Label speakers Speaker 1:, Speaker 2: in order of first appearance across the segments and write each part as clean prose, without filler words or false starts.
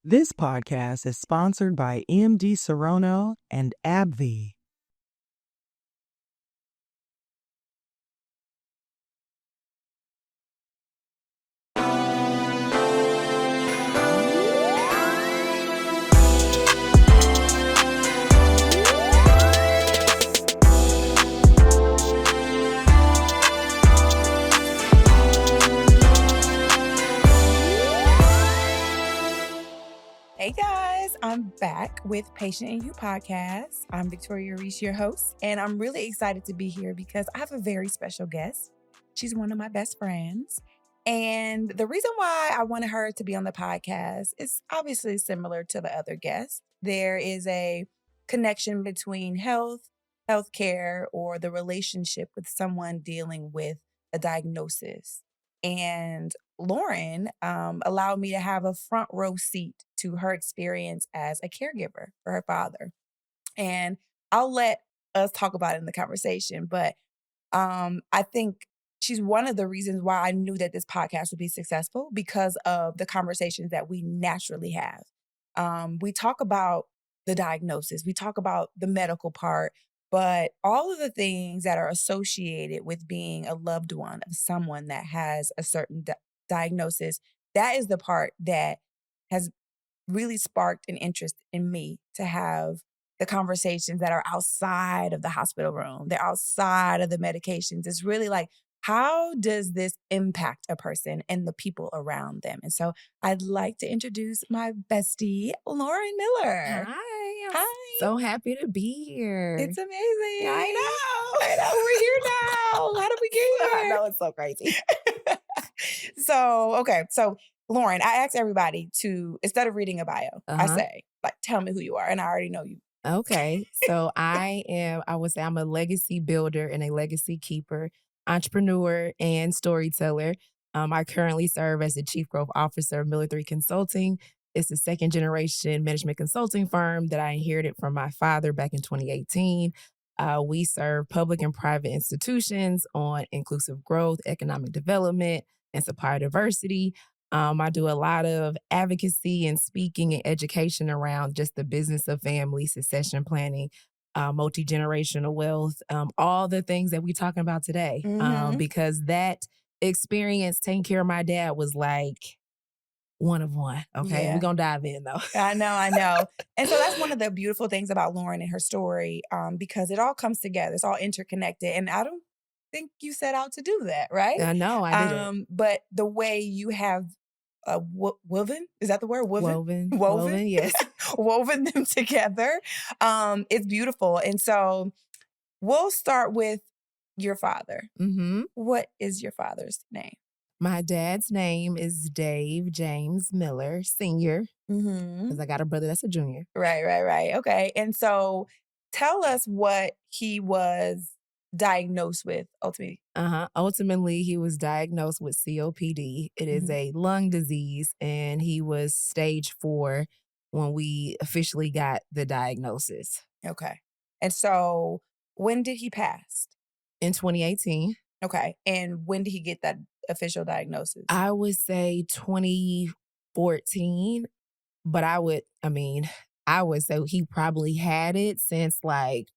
Speaker 1: This podcast is sponsored by MD Serono and AbbVie.
Speaker 2: Hey guys, I'm back with Patient and You podcast. I'm Victoria Reese, your host, and I'm really excited to be here because I have a very special guest. She's one of my best friends. And the reason why I wanted her to be on the podcast is obviously similar to the other guests. There is a connection between healthcare, or the relationship with someone dealing with a diagnosis. And Lauren allowed me to have a front row seat to her experience as a caregiver for her father. And I'll let us talk about it in the conversation, but I think she's one of the reasons why I knew that this podcast would be successful because of the conversations that we naturally have. We talk about the diagnosis, we talk about the medical part, but all of the things that are associated with being a loved one of someone that has a certain diagnosis, that is the part that has really sparked an interest in me to have the conversations that are outside of the hospital room. They're outside of the medications. It's really like, how does this impact a person and the people around them? And so I'd like to introduce my bestie, Lauren Miller.
Speaker 3: Hi.
Speaker 2: Hi.
Speaker 3: So happy to be here.
Speaker 2: It's amazing.
Speaker 3: I
Speaker 2: know. We're here now. How did we get here?
Speaker 3: I know, it's so crazy.
Speaker 2: So Lauren, I ask everybody to, instead of reading a bio, I say, like, tell me who you are. And I already know you.
Speaker 3: Okay. So I would say I'm a legacy builder and a legacy keeper, entrepreneur and storyteller. I currently serve as the Chief Growth Officer of Miller 3 Consulting. It's a second generation management consulting firm that I inherited from my father back in 2018. We serve public and private institutions on inclusive growth, economic development, and supplier diversity. I do a lot of advocacy and speaking and education around just the business of family, succession planning, multi-generational wealth, all the things that we're talking about today. Because that experience taking care of my dad was like one of one. Okay,
Speaker 2: Yeah.
Speaker 3: we're going to dive in though.
Speaker 2: I know. And so that's one of the beautiful things about Lauren and her story, because it all comes together. It's all interconnected. And I don't think you set out to do that, right?
Speaker 3: No, I didn't.
Speaker 2: But the way you have woven, is that the word?
Speaker 3: Woven, yes.
Speaker 2: Woven them together. It's beautiful. And so we'll start with your father. What is your father's name?
Speaker 3: My dad's name is Dave James Miller, Sr., because I got a brother that's a junior.
Speaker 2: Right. Okay. And so tell us what he was diagnosed with ultimately.
Speaker 3: Ultimately, he was diagnosed with COPD. It is a lung disease, and he was stage 4 when we officially got the diagnosis.
Speaker 2: Okay. And so when did he pass?
Speaker 3: In 2018.
Speaker 2: Okay. And when did he get that official diagnosis?
Speaker 3: I would say 2014, but I would say he probably had it since like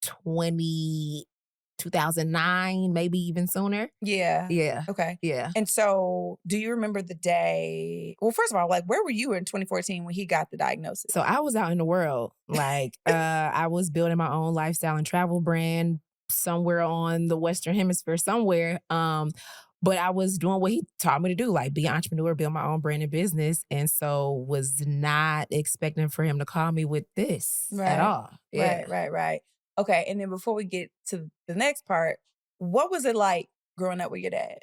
Speaker 3: 2009, maybe even sooner.
Speaker 2: Yeah. Okay.
Speaker 3: Yeah.
Speaker 2: And so do you remember the day? Well, first of all, like, where were you in 2014 when he got the diagnosis?
Speaker 3: So I was out in the world. Like, I was building my own lifestyle and travel brand somewhere on the Western Hemisphere somewhere. But I was doing what he taught me to do, like be an entrepreneur, build my own brand and business. And so was not expecting for him to call me with this at all. Yeah.
Speaker 2: Right. Okay. And then before we get to the next part, what was it like growing up with your dad?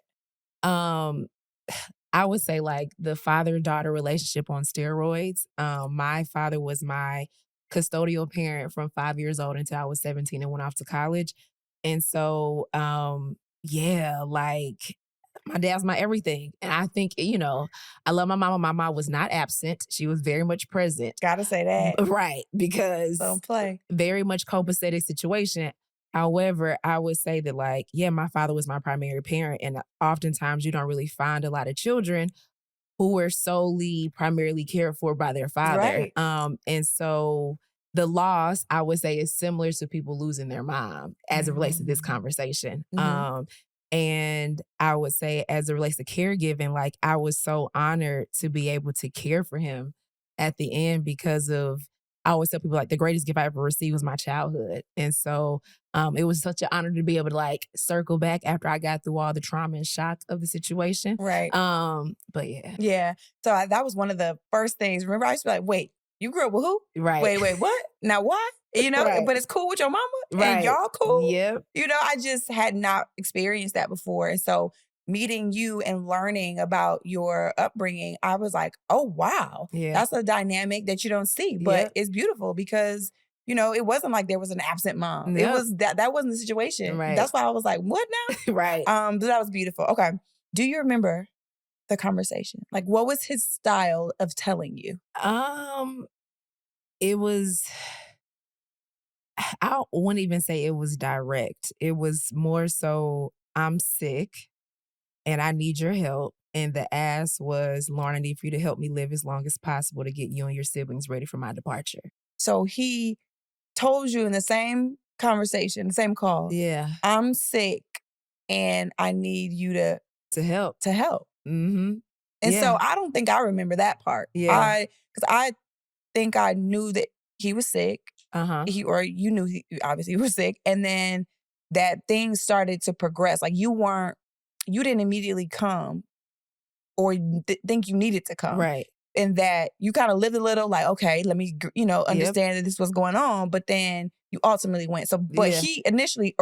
Speaker 3: I would say like the father-daughter relationship on steroids. My father was my custodial parent from 5 years old until I was 17 and went off to college. And so, like my dad's my everything. And I think, I love my mama. My mom was not absent. She was very much present.
Speaker 2: Gotta say that.
Speaker 3: Right. Because
Speaker 2: don't play.
Speaker 3: Very much copacetic situation. However, I would say that my father was my primary parent. And oftentimes you don't really find a lot of children who were primarily cared for by their father.
Speaker 2: Right.
Speaker 3: And so the loss, I would say, is similar to people losing their mom as it relates to this conversation. And I would say, as it relates to caregiving, like, I was so honored to be able to care for him at the end because of, I always tell people, like, the greatest gift I ever received was my childhood. And so it was such an honor to be able to, like, circle back after I got through all the trauma and shock of the situation.
Speaker 2: Right.
Speaker 3: But yeah.
Speaker 2: Yeah. So that was one of the first things. Remember, I used to be like, wait, you grew up with who?
Speaker 3: Right.
Speaker 2: Wait, what? Now what? You know,
Speaker 3: Right.
Speaker 2: but it's cool with your mama and
Speaker 3: Right.
Speaker 2: y'all cool.
Speaker 3: Yep.
Speaker 2: You know, I just had not experienced that before. And so meeting you and learning about your upbringing, I was like, oh, wow.
Speaker 3: Yeah.
Speaker 2: That's a dynamic that you don't see, but
Speaker 3: Yep.
Speaker 2: it's beautiful because, you know, it wasn't like there was an absent mom.
Speaker 3: Yep.
Speaker 2: It was that wasn't the situation.
Speaker 3: Right.
Speaker 2: That's why I was like, what now?
Speaker 3: Right.
Speaker 2: But that was beautiful. Okay. Do you remember the conversation? Like, what was his style of telling you?
Speaker 3: It was, I wouldn't even say it was direct. It was more so, I'm sick and I need your help. And the ask was, Lauren, I need for you to help me live as long as possible to get you and your siblings ready for my departure.
Speaker 2: So he told you in the same conversation, the same call,
Speaker 3: Yeah.
Speaker 2: I'm sick and I need you
Speaker 3: To help.
Speaker 2: to help.
Speaker 3: Mm-hmm.
Speaker 2: And
Speaker 3: Yeah.
Speaker 2: so I don't think I remember that part.
Speaker 3: Yeah.
Speaker 2: Because I think I knew that he was sick.
Speaker 3: Uh-huh.
Speaker 2: You knew he obviously was sick. And then that things started to progress. Like you didn't immediately come or think you needed to come.
Speaker 3: Right.
Speaker 2: And that you kind of lived a little like, okay, let me, understand that this was going on. But then you ultimately went. So, but
Speaker 3: Yeah.
Speaker 2: he originally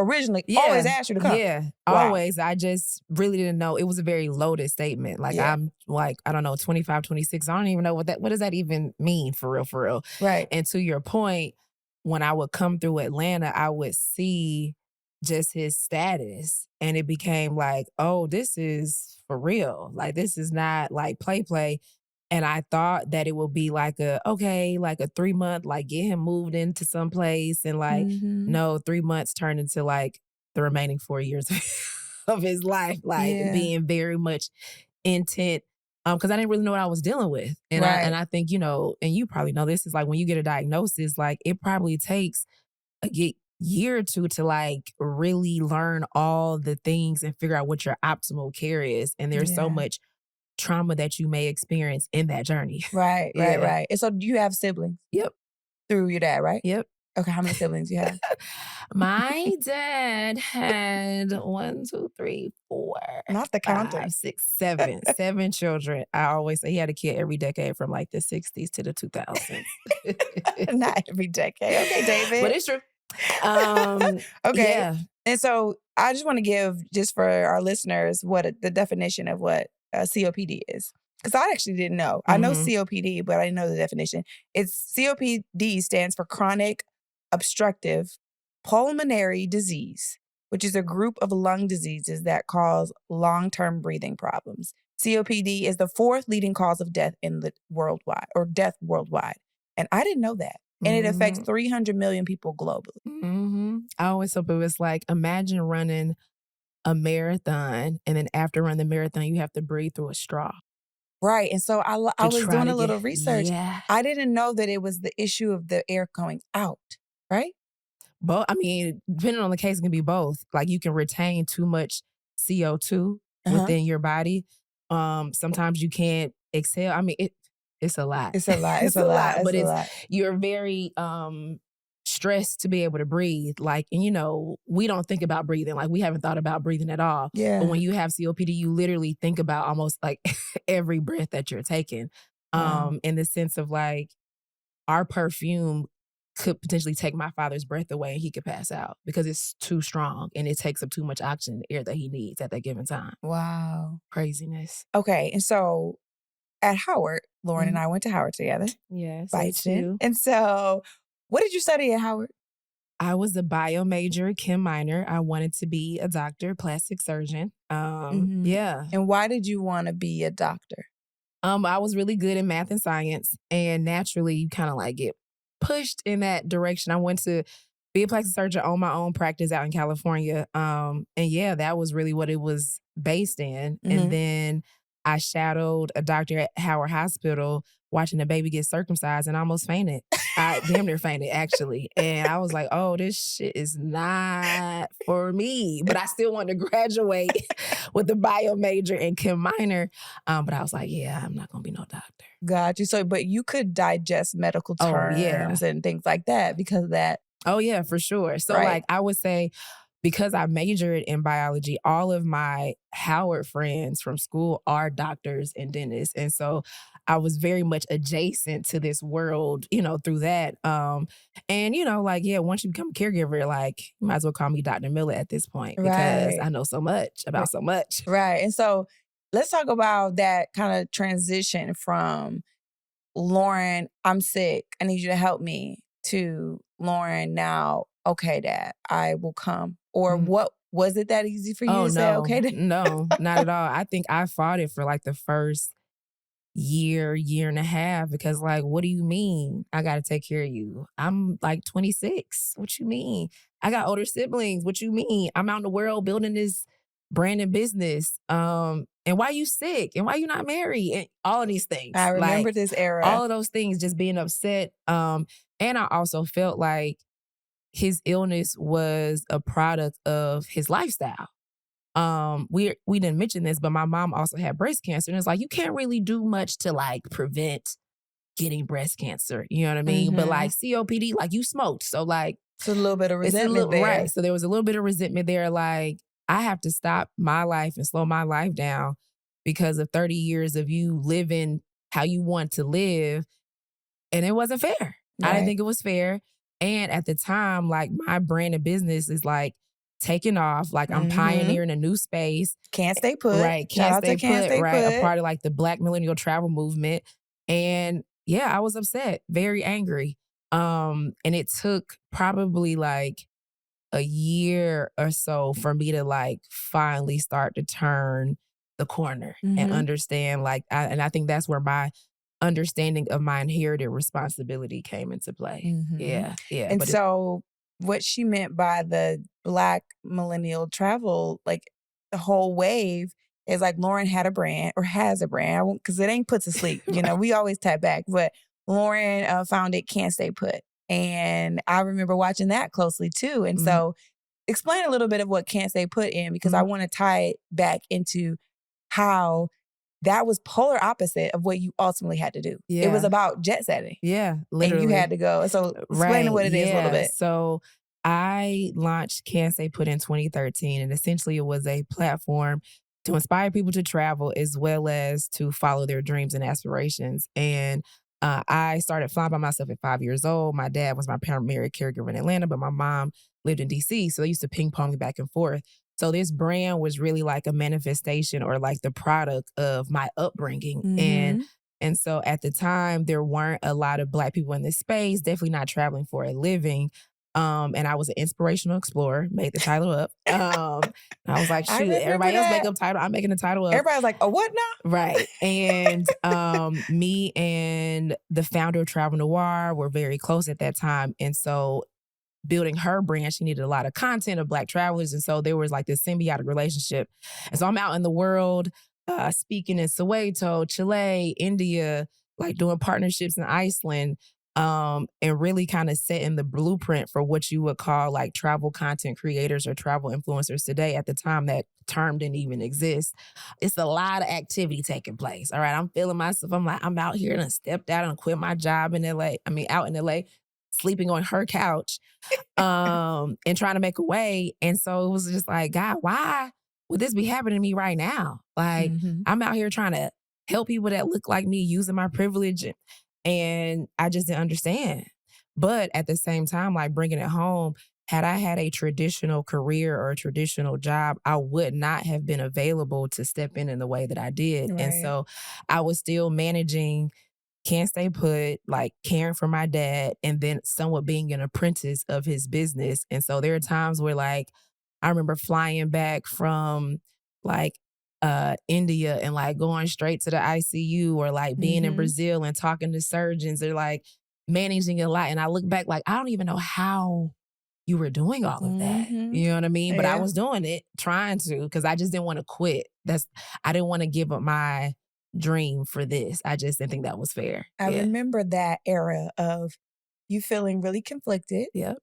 Speaker 2: always asked you to come.
Speaker 3: Yeah,
Speaker 2: Wow.
Speaker 3: always. I just really didn't know. It was a very loaded statement. Like,
Speaker 2: Yeah.
Speaker 3: I'm like, I don't know, 25, 26. I don't even know what does that even mean for real?
Speaker 2: Right.
Speaker 3: And to your point, when I would come through Atlanta, I would see just his status. And it became like, oh, this is for real. Like, this is not like play. And I thought that it would be like a 3-month, like, get him moved into some place. And like, no, 3 months turned into like the remaining 4 years of his life, like being very much intent. Because I didn't really know what I was dealing with. And I think, and you probably know this, is like when you get a diagnosis, like it probably takes a year or two to like really learn all the things and figure out what your optimal care is. And there's so much trauma that you may experience in that journey.
Speaker 2: Right. And so do you have siblings?
Speaker 3: Yep.
Speaker 2: Through your dad, right?
Speaker 3: Yep.
Speaker 2: Okay, how many siblings you have?
Speaker 3: My dad had 1, 2, 3, 4.
Speaker 2: Not the counter.
Speaker 3: 5, 6, 7. 7 children. I always say he had a kid every decade from like the 60s to the 2000s.
Speaker 2: Not every decade. Okay, David.
Speaker 3: But it's true.
Speaker 2: Okay.
Speaker 3: Yeah.
Speaker 2: And so I just want to give, just for our listeners, the definition of what COPD is. Because I actually didn't know. I know COPD, but I didn't know the definition. COPD stands for Chronic Obstructive Pulmonary Disease, which is a group of lung diseases that cause long-term breathing problems. COPD is the 4th leading cause of death worldwide. And I didn't know that. And it affects 300 million people globally.
Speaker 3: I always hope it was like, imagine running a marathon, and then after running the marathon, you have to breathe through a straw.
Speaker 2: Right. And so I was doing a little research.
Speaker 3: Yeah.
Speaker 2: I didn't know that it was the issue of the air going out, right?
Speaker 3: But I mean, depending on the case, it can be both. Like, you can retain too much CO2 within your body. Sometimes you can't exhale. I mean, it's a lot.
Speaker 2: It's a lot.
Speaker 3: But you're very stressed to be able to breathe. Like, and we don't think about breathing. Like, we haven't thought about breathing at all.
Speaker 2: Yeah.
Speaker 3: But when you have COPD, you literally think about almost like every breath that you're taking. In the sense of like, our perfume could potentially take my father's breath away and he could pass out because it's too strong and it takes up too much oxygen, air that he needs at that given time.
Speaker 2: Wow.
Speaker 3: Craziness.
Speaker 2: Okay. And so at Howard, Lauren and I went to Howard together.
Speaker 3: Yes.
Speaker 2: Bison. And so what did you study at Howard?
Speaker 3: I was a bio major, chem minor. I wanted to be a doctor, plastic surgeon. Yeah.
Speaker 2: And why did you want to be a doctor?
Speaker 3: I was really good in math and science, and naturally you kind of like get pushed in that direction. I went to be a plastic surgeon, own my own practice out in California. And yeah, that was really what it was based in. And then I shadowed a doctor at Howard Hospital watching a baby get circumcised and I almost fainted. I damn near fainted, actually. And I was like, oh, this shit is not for me. But I still wanted to graduate with the bio major and chem minor. But I was like, yeah, I'm not going to be no doctor.
Speaker 2: Got you. So, but you could digest medical terms and things like that because of that.
Speaker 3: Oh, yeah, for sure. So, like, I would say, because I majored in biology, all of my Howard friends from school are doctors and dentists. And so I was very much adjacent to this world, through that. And, once you become a caregiver, like, you might as well call me Dr. Miller at this point because I know so much about so much.
Speaker 2: Right. And so let's talk about that kind of transition from Lauren, I'm sick, I need you to help me, to Lauren, now, okay, Dad, I will come. Or what, was it that easy for you to say, okay, Dad?
Speaker 3: No, not at all. I think I fought it for like the first year and a half because, like, what do you mean I got to take care of you? I'm like 26. What you mean? I got older siblings. What you mean? I'm out in the world building this brand and business. And why you sick? And why you not married? And all of these things.
Speaker 2: I remember this era.
Speaker 3: All of those things, just being upset. And I also felt like his illness was a product of his lifestyle. We didn't mention this, but my mom also had breast cancer. And it's like, you can't really do much to like prevent getting breast cancer. You know what I mean? But like COPD, like you smoked. So like,
Speaker 2: it's a little bit of resentment there.
Speaker 3: Right. So there was a little bit of resentment there. Like, I have to stop my life and slow my life down because of 30 years of you living how you want to live. And it wasn't fair. Right. I didn't think it was fair. And at the time, like, my brand of business is like taking off. Like, I'm pioneering a new space.
Speaker 2: Can't stay put.
Speaker 3: Right. Can't stay put. A part of like the Black millennial travel movement. And yeah, I was upset, very angry. And it took probably like a year or so for me to like finally start to turn the corner and understand, like, and I think that's where my understanding of my inherited responsibility came into play. Yeah.
Speaker 2: And so what she meant by the Black millennial travel, like the whole wave, is like Lauren had a brand or has a brand, because it ain't put to sleep. We always tap back, but Lauren founded Can't Stay Put. And I remember watching that closely too. And so explain a little bit of what Can't Stay Put in, because I want to tie it back into how that was polar opposite of what you ultimately had to do. Yeah. It was about jet setting.
Speaker 3: Yeah, literally.
Speaker 2: And you had to go. So explain what it is a little bit.
Speaker 3: So I launched Can't Stay Put in 2013. And essentially it was a platform to inspire people to travel as well as to follow their dreams and aspirations. And I started flying by myself at 5 years old. My dad was my primary caregiver in Atlanta, but my mom lived in DC. So they used to ping pong me back and forth. So this brand was really like a manifestation or like the product of my upbringing. And so at the time, there weren't a lot of Black people in this space, definitely not traveling for a living. And I was an inspirational explorer, made the title up. I was like, shoot, everybody else make up title. I'm making the title up.
Speaker 2: Everybody's like, oh, what now?
Speaker 3: Right. And me and the founder of Travel Noir were very close at that time. And so building her brand, she needed a lot of content of Black travelers. And so there was like this symbiotic relationship. And so I'm out in the world speaking in Soweto, Chile, India, like doing partnerships in Iceland, and really kind of setting the blueprint for what you would call like travel content creators or travel influencers today. At the time, that term didn't even exist. It's a lot of activity taking place. All right, I'm feeling myself. I'm like, I'm out here and I stepped out and quit my job in LA. Out in LA, sleeping on her couch, and trying to make a way. And so it was just like, God, why would this be happening to me right now? Like, I'm out here trying to help people that look like me, using my privilege. And I just didn't understand. But at the same time, like bringing it home, had I had a traditional career or a traditional job, I would not have been available to step in the way that I did. Right. And so I was still managing Can't Stay Put, like caring for my dad, and then somewhat being an apprentice of his business. And so there are times where like, I remember flying back from like India and like going straight to the ICU, or like being in Brazil and talking to surgeons. They're like managing a lot. And I look back like, I don't even know how you were doing all of that. You know what I mean? But I was doing it, trying to, because I just didn't want to quit. I didn't want to give up my dream for this. I just didn't think that was fair.
Speaker 2: I remember that era of you feeling really conflicted.
Speaker 3: Yep.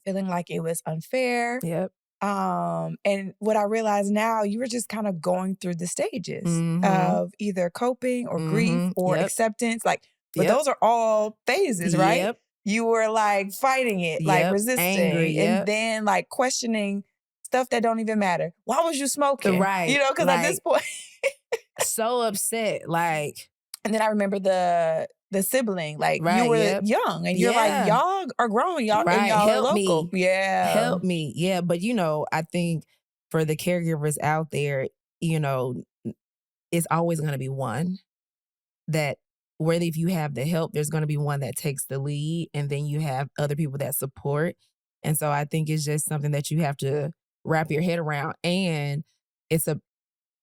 Speaker 2: Feeling like it was unfair.
Speaker 3: Yep.
Speaker 2: And what I realize now, you were just kind of going through the stages of either coping or grief or acceptance. Like, but those are all phases, right?
Speaker 3: Yep.
Speaker 2: You were like fighting it, like resisting,
Speaker 3: angry,
Speaker 2: and then like questioning stuff that don't even matter. Why was you smoking?
Speaker 3: Right.
Speaker 2: You know, because
Speaker 3: like,
Speaker 2: at this point,
Speaker 3: so upset. Like,
Speaker 2: and then I remember the sibling, like you were young and you're like, y'all are grown, y'all and y'all are local.
Speaker 3: Help me. Yeah. But I think for the caregivers out there, it's always going to be one that whether if you have the help, there's going to be one that takes the lead, and then you have other people that support. And so I think it's just something that you have to wrap your head around. And it's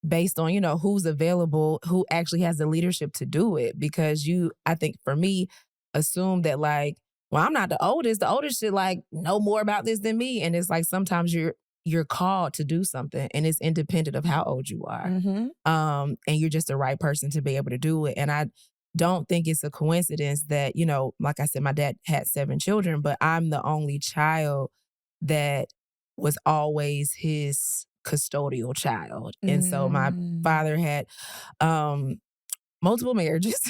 Speaker 3: based on, who's available, who actually has the leadership to do it. Because I think for me, assume that like, well, I'm not the oldest should like know more about this than me. And it's like, sometimes you're called to do something and it's independent of how old you are. And you're just the right person to be able to do it. And I don't think it's a coincidence that, like I said, my dad had 7 children, but I'm the only child that was always his custodial child. And so my father had multiple marriages,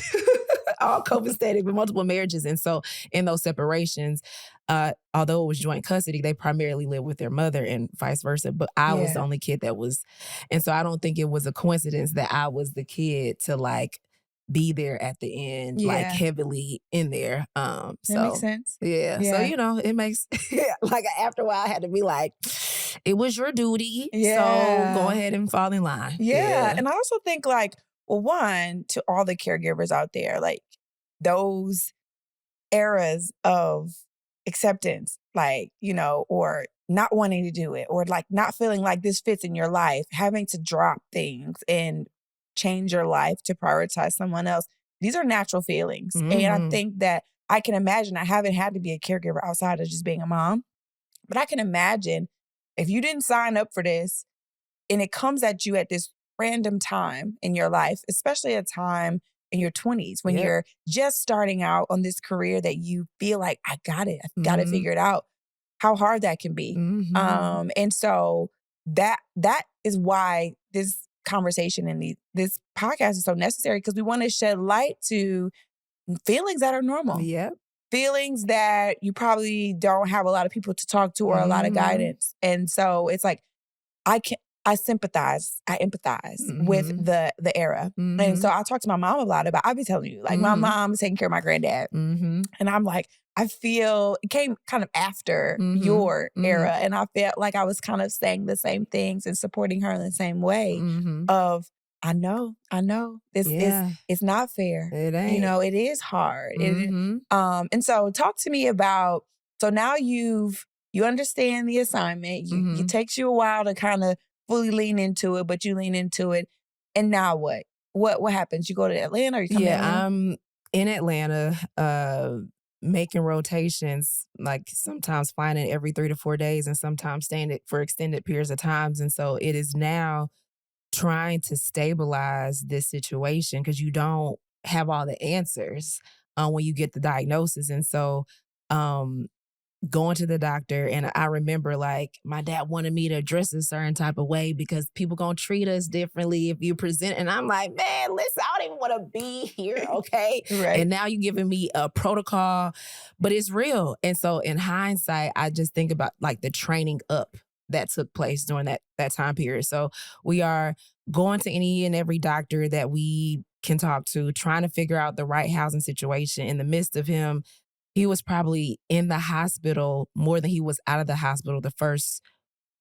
Speaker 3: all copacetic, but multiple marriages. And so in those separations, although it was joint custody, they primarily lived with their mother and vice versa. But I was the only kid that was. And so I don't think it was a coincidence that I was the kid to like be there at the end, like heavily in there.
Speaker 2: That makes sense.
Speaker 3: Yeah. So, it makes, like after a while I had to be like, it was your duty. So go ahead and fall in line.
Speaker 2: Yeah. And I also think like, well, one, to all the caregivers out there, like those eras of acceptance, like, or not wanting to do it, or like not feeling like this fits in your life, having to drop things and change your life to prioritize someone else. These are natural feelings. And I think that I can imagine, I haven't had to be a caregiver outside of just being a mom, but I can imagine if you didn't sign up for this and it comes at you at this random time in your life, especially a time in your 20s when you're just starting out on this career that you feel like, I got it, I've got it figured out, how hard that can be. And so that is why this conversation and this podcast is so necessary, because we want to shed light to feelings that are normal. Feelings that you probably don't have a lot of people to talk to or a lot of guidance. And so it's like, I sympathize, I empathize with the era. And so I talk to my mom a lot about, I'll be telling you, like my mom is taking care of my granddad. And I'm like, I feel it came kind of after your era. And I felt like I was kind of saying the same things and supporting her in the same way of, I know, it's not fair.
Speaker 3: It ain't.
Speaker 2: It is hard. And so talk to me about, so now you understand the assignment. It takes you a while to kind of fully lean into it, but you lean into it. And now what? What happens? You go to Atlanta or you come to Atlanta?
Speaker 3: I'm in Atlanta, making rotations, like sometimes flying in every 3 to 4 days and sometimes staying for extended periods of times. And so it is now trying to stabilize this situation because you don't have all the answers when you get the diagnosis. And so going to the doctor, and I remember like my dad wanted me to dress a certain type of way because people gonna treat us differently if you present. And I'm like, man, listen, I don't even want to be here, okay? And now you're giving me a protocol, but it's real. And so in hindsight, I just think about like the training up that took place during that time period. So we are going to any and every doctor that we can talk to, trying to figure out the right housing situation. In the midst of him, he was probably in the hospital more than he was out of the hospital the first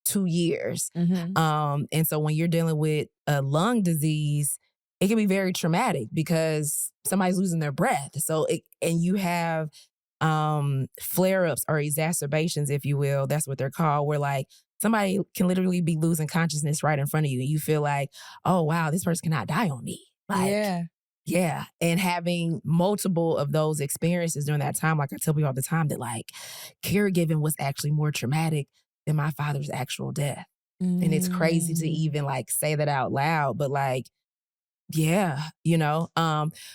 Speaker 3: 2 years. And so when you're dealing with a lung disease, it can be very traumatic because somebody's losing their breath. So and you have flare-ups or exacerbations, if you will. That's what they're called, where like somebody can literally be losing consciousness right in front of you. And you feel like, oh, wow, this person cannot die on me. Like, yeah. And having multiple of those experiences during that time, like I tell people all the time that like caregiving was actually more traumatic than my father's actual death. And it's crazy to even like say that out loud, but like Yeah,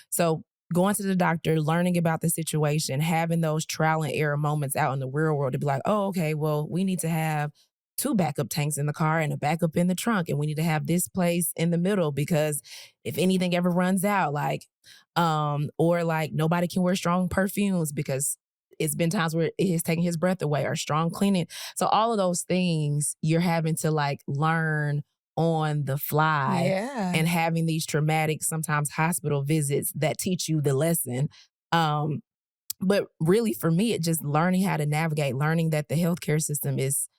Speaker 3: so going to the doctor, learning about the situation, having those trial and error moments out in the real world to be like, oh, okay, well, we need to have 2 backup tanks in the car and a backup in the trunk, and we need to have this place in the middle because if anything ever runs out, or like nobody can wear strong perfumes because it's been times where it has taken his breath away, or strong cleaning. So all of those things you're having to like learn on the fly,
Speaker 2: Yeah.
Speaker 3: and having these traumatic, sometimes hospital visits that teach you the lesson. But really for me, it just learning how to navigate, learning that the healthcare system is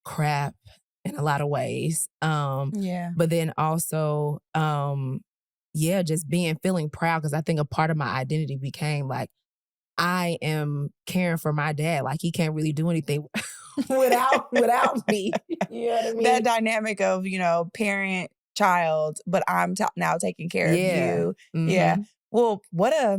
Speaker 3: crap in a lot of ways.
Speaker 2: Yeah.
Speaker 3: But then also, just feeling proud, because I think a part of my identity became like, I am caring for my dad. Like he can't really do anything without me. You know what I mean?
Speaker 2: That dynamic of, parent, child, but I'm now taking care of you.
Speaker 3: Mm-hmm.
Speaker 2: Yeah. Well, what a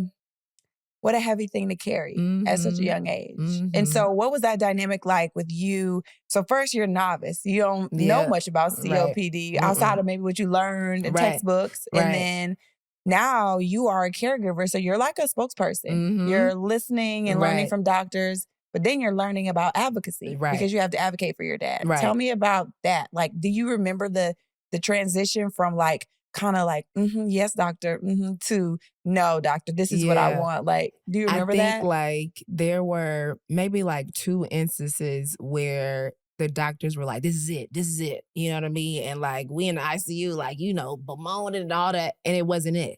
Speaker 2: heavy thing to carry at such a young age.
Speaker 3: Mm-hmm.
Speaker 2: And so what was that dynamic like with you? So first you're novice. You don't know much about COPD outside of maybe what you learned in textbooks. And then now you are a caregiver. So you're like a spokesperson.
Speaker 3: Mm-hmm.
Speaker 2: You're listening and learning from doctors, but then you're learning about advocacy because you have to advocate for your dad. Tell me about that. Like, do you remember the transition from like, kind of like, yes, doctor, to no, doctor, this is what I want. Like, do you remember that?
Speaker 3: I think like there were maybe like 2 instances where the doctors were like, this is it. You know what I mean? And like we in the ICU, like, bemoaning and all that. And it wasn't it.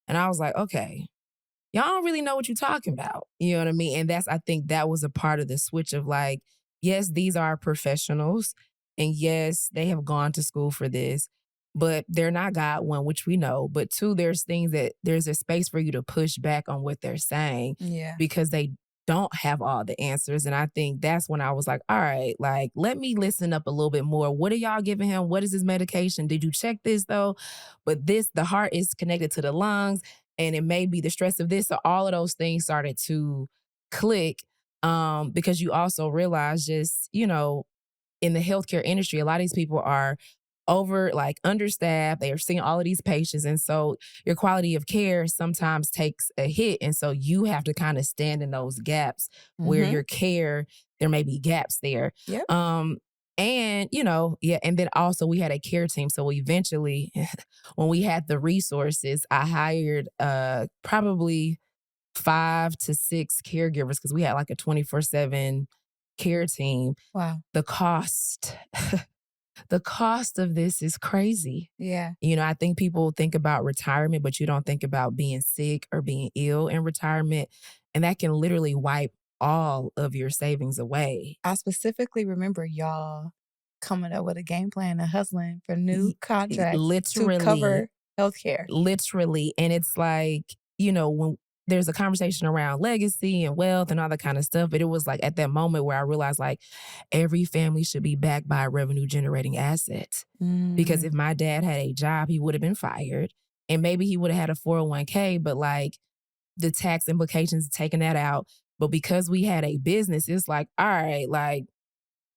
Speaker 3: And I was like, okay, y'all don't really know what you're talking about. You know what I mean? And I think that was a part of the switch of like, yes, these are professionals. And yes, they have gone to school for this, but they're not God, one, which we know. But 2, there's a space for you to push back on what they're saying because they don't have all the answers. And I think that's when I was like, all right, like, let me listen up a little bit more. What are y'all giving him? What is his medication? Did you check this though? But the heart is connected to the lungs, and it may be the stress of this. So all of those things started to click because you also realize just, in the healthcare industry, a lot of these people are understaffed. They are seeing all of these patients. And so your quality of care sometimes takes a hit. And so you have to kind of stand in those gaps where your care, there may be gaps there.
Speaker 2: Yep.
Speaker 3: And, and then also we had a care team. So eventually, when we had the resources, I hired probably 5 to 6 caregivers because we had like a 24/7 care team.
Speaker 2: Wow.
Speaker 3: The cost of this is crazy.
Speaker 2: Yeah.
Speaker 3: I think people think about retirement, but you don't think about being sick or being ill in retirement. And that can literally wipe all of your savings away.
Speaker 2: I specifically remember y'all coming up with a game plan and hustling for new contracts to cover healthcare.
Speaker 3: Literally. And it's like, when there's a conversation around legacy and wealth and all that kind of stuff. But it was like at that moment where I realized like every family should be backed by a revenue generating asset. Because if my dad had a job, he would have been fired. And maybe he would have had a 401k, but like the tax implications taking that out. But because we had a business, it's like, all right, like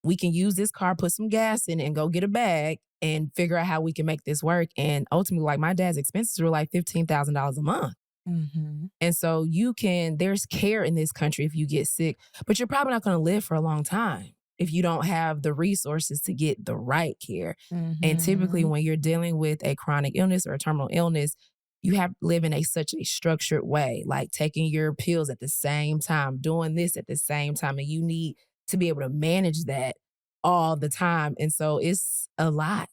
Speaker 3: we can use this car, put some gas in it and go get a bag and figure out how we can make this work. And ultimately, like my dad's expenses were like $15,000 a month. And so there's care in this country if you get sick, but you're probably not going to live for a long time if you don't have the resources to get the right care. And typically when you're dealing with a chronic illness or a terminal illness, you have to live in such a structured way, like taking your pills at the same time, doing this at the same time. And you need to be able to manage that all the time. And so it's a lot.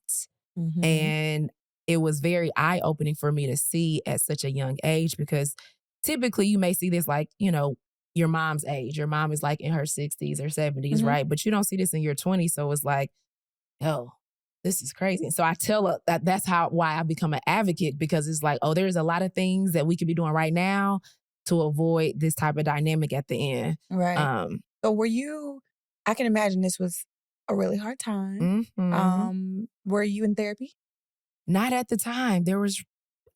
Speaker 3: And it was very eye-opening for me to see at such a young age, because typically you may see this like, your mom's age. Your mom is like in her 60s or 70s, right? But you don't see this in your 20s. So it's like, yo, this is crazy. And so I tell her that's why I become an advocate, because it's like, oh, there's a lot of things that we could be doing right now to avoid this type of dynamic at the end.
Speaker 2: Right. So I can imagine this was a really hard time. Were you in therapy?
Speaker 3: Not at the time. There was,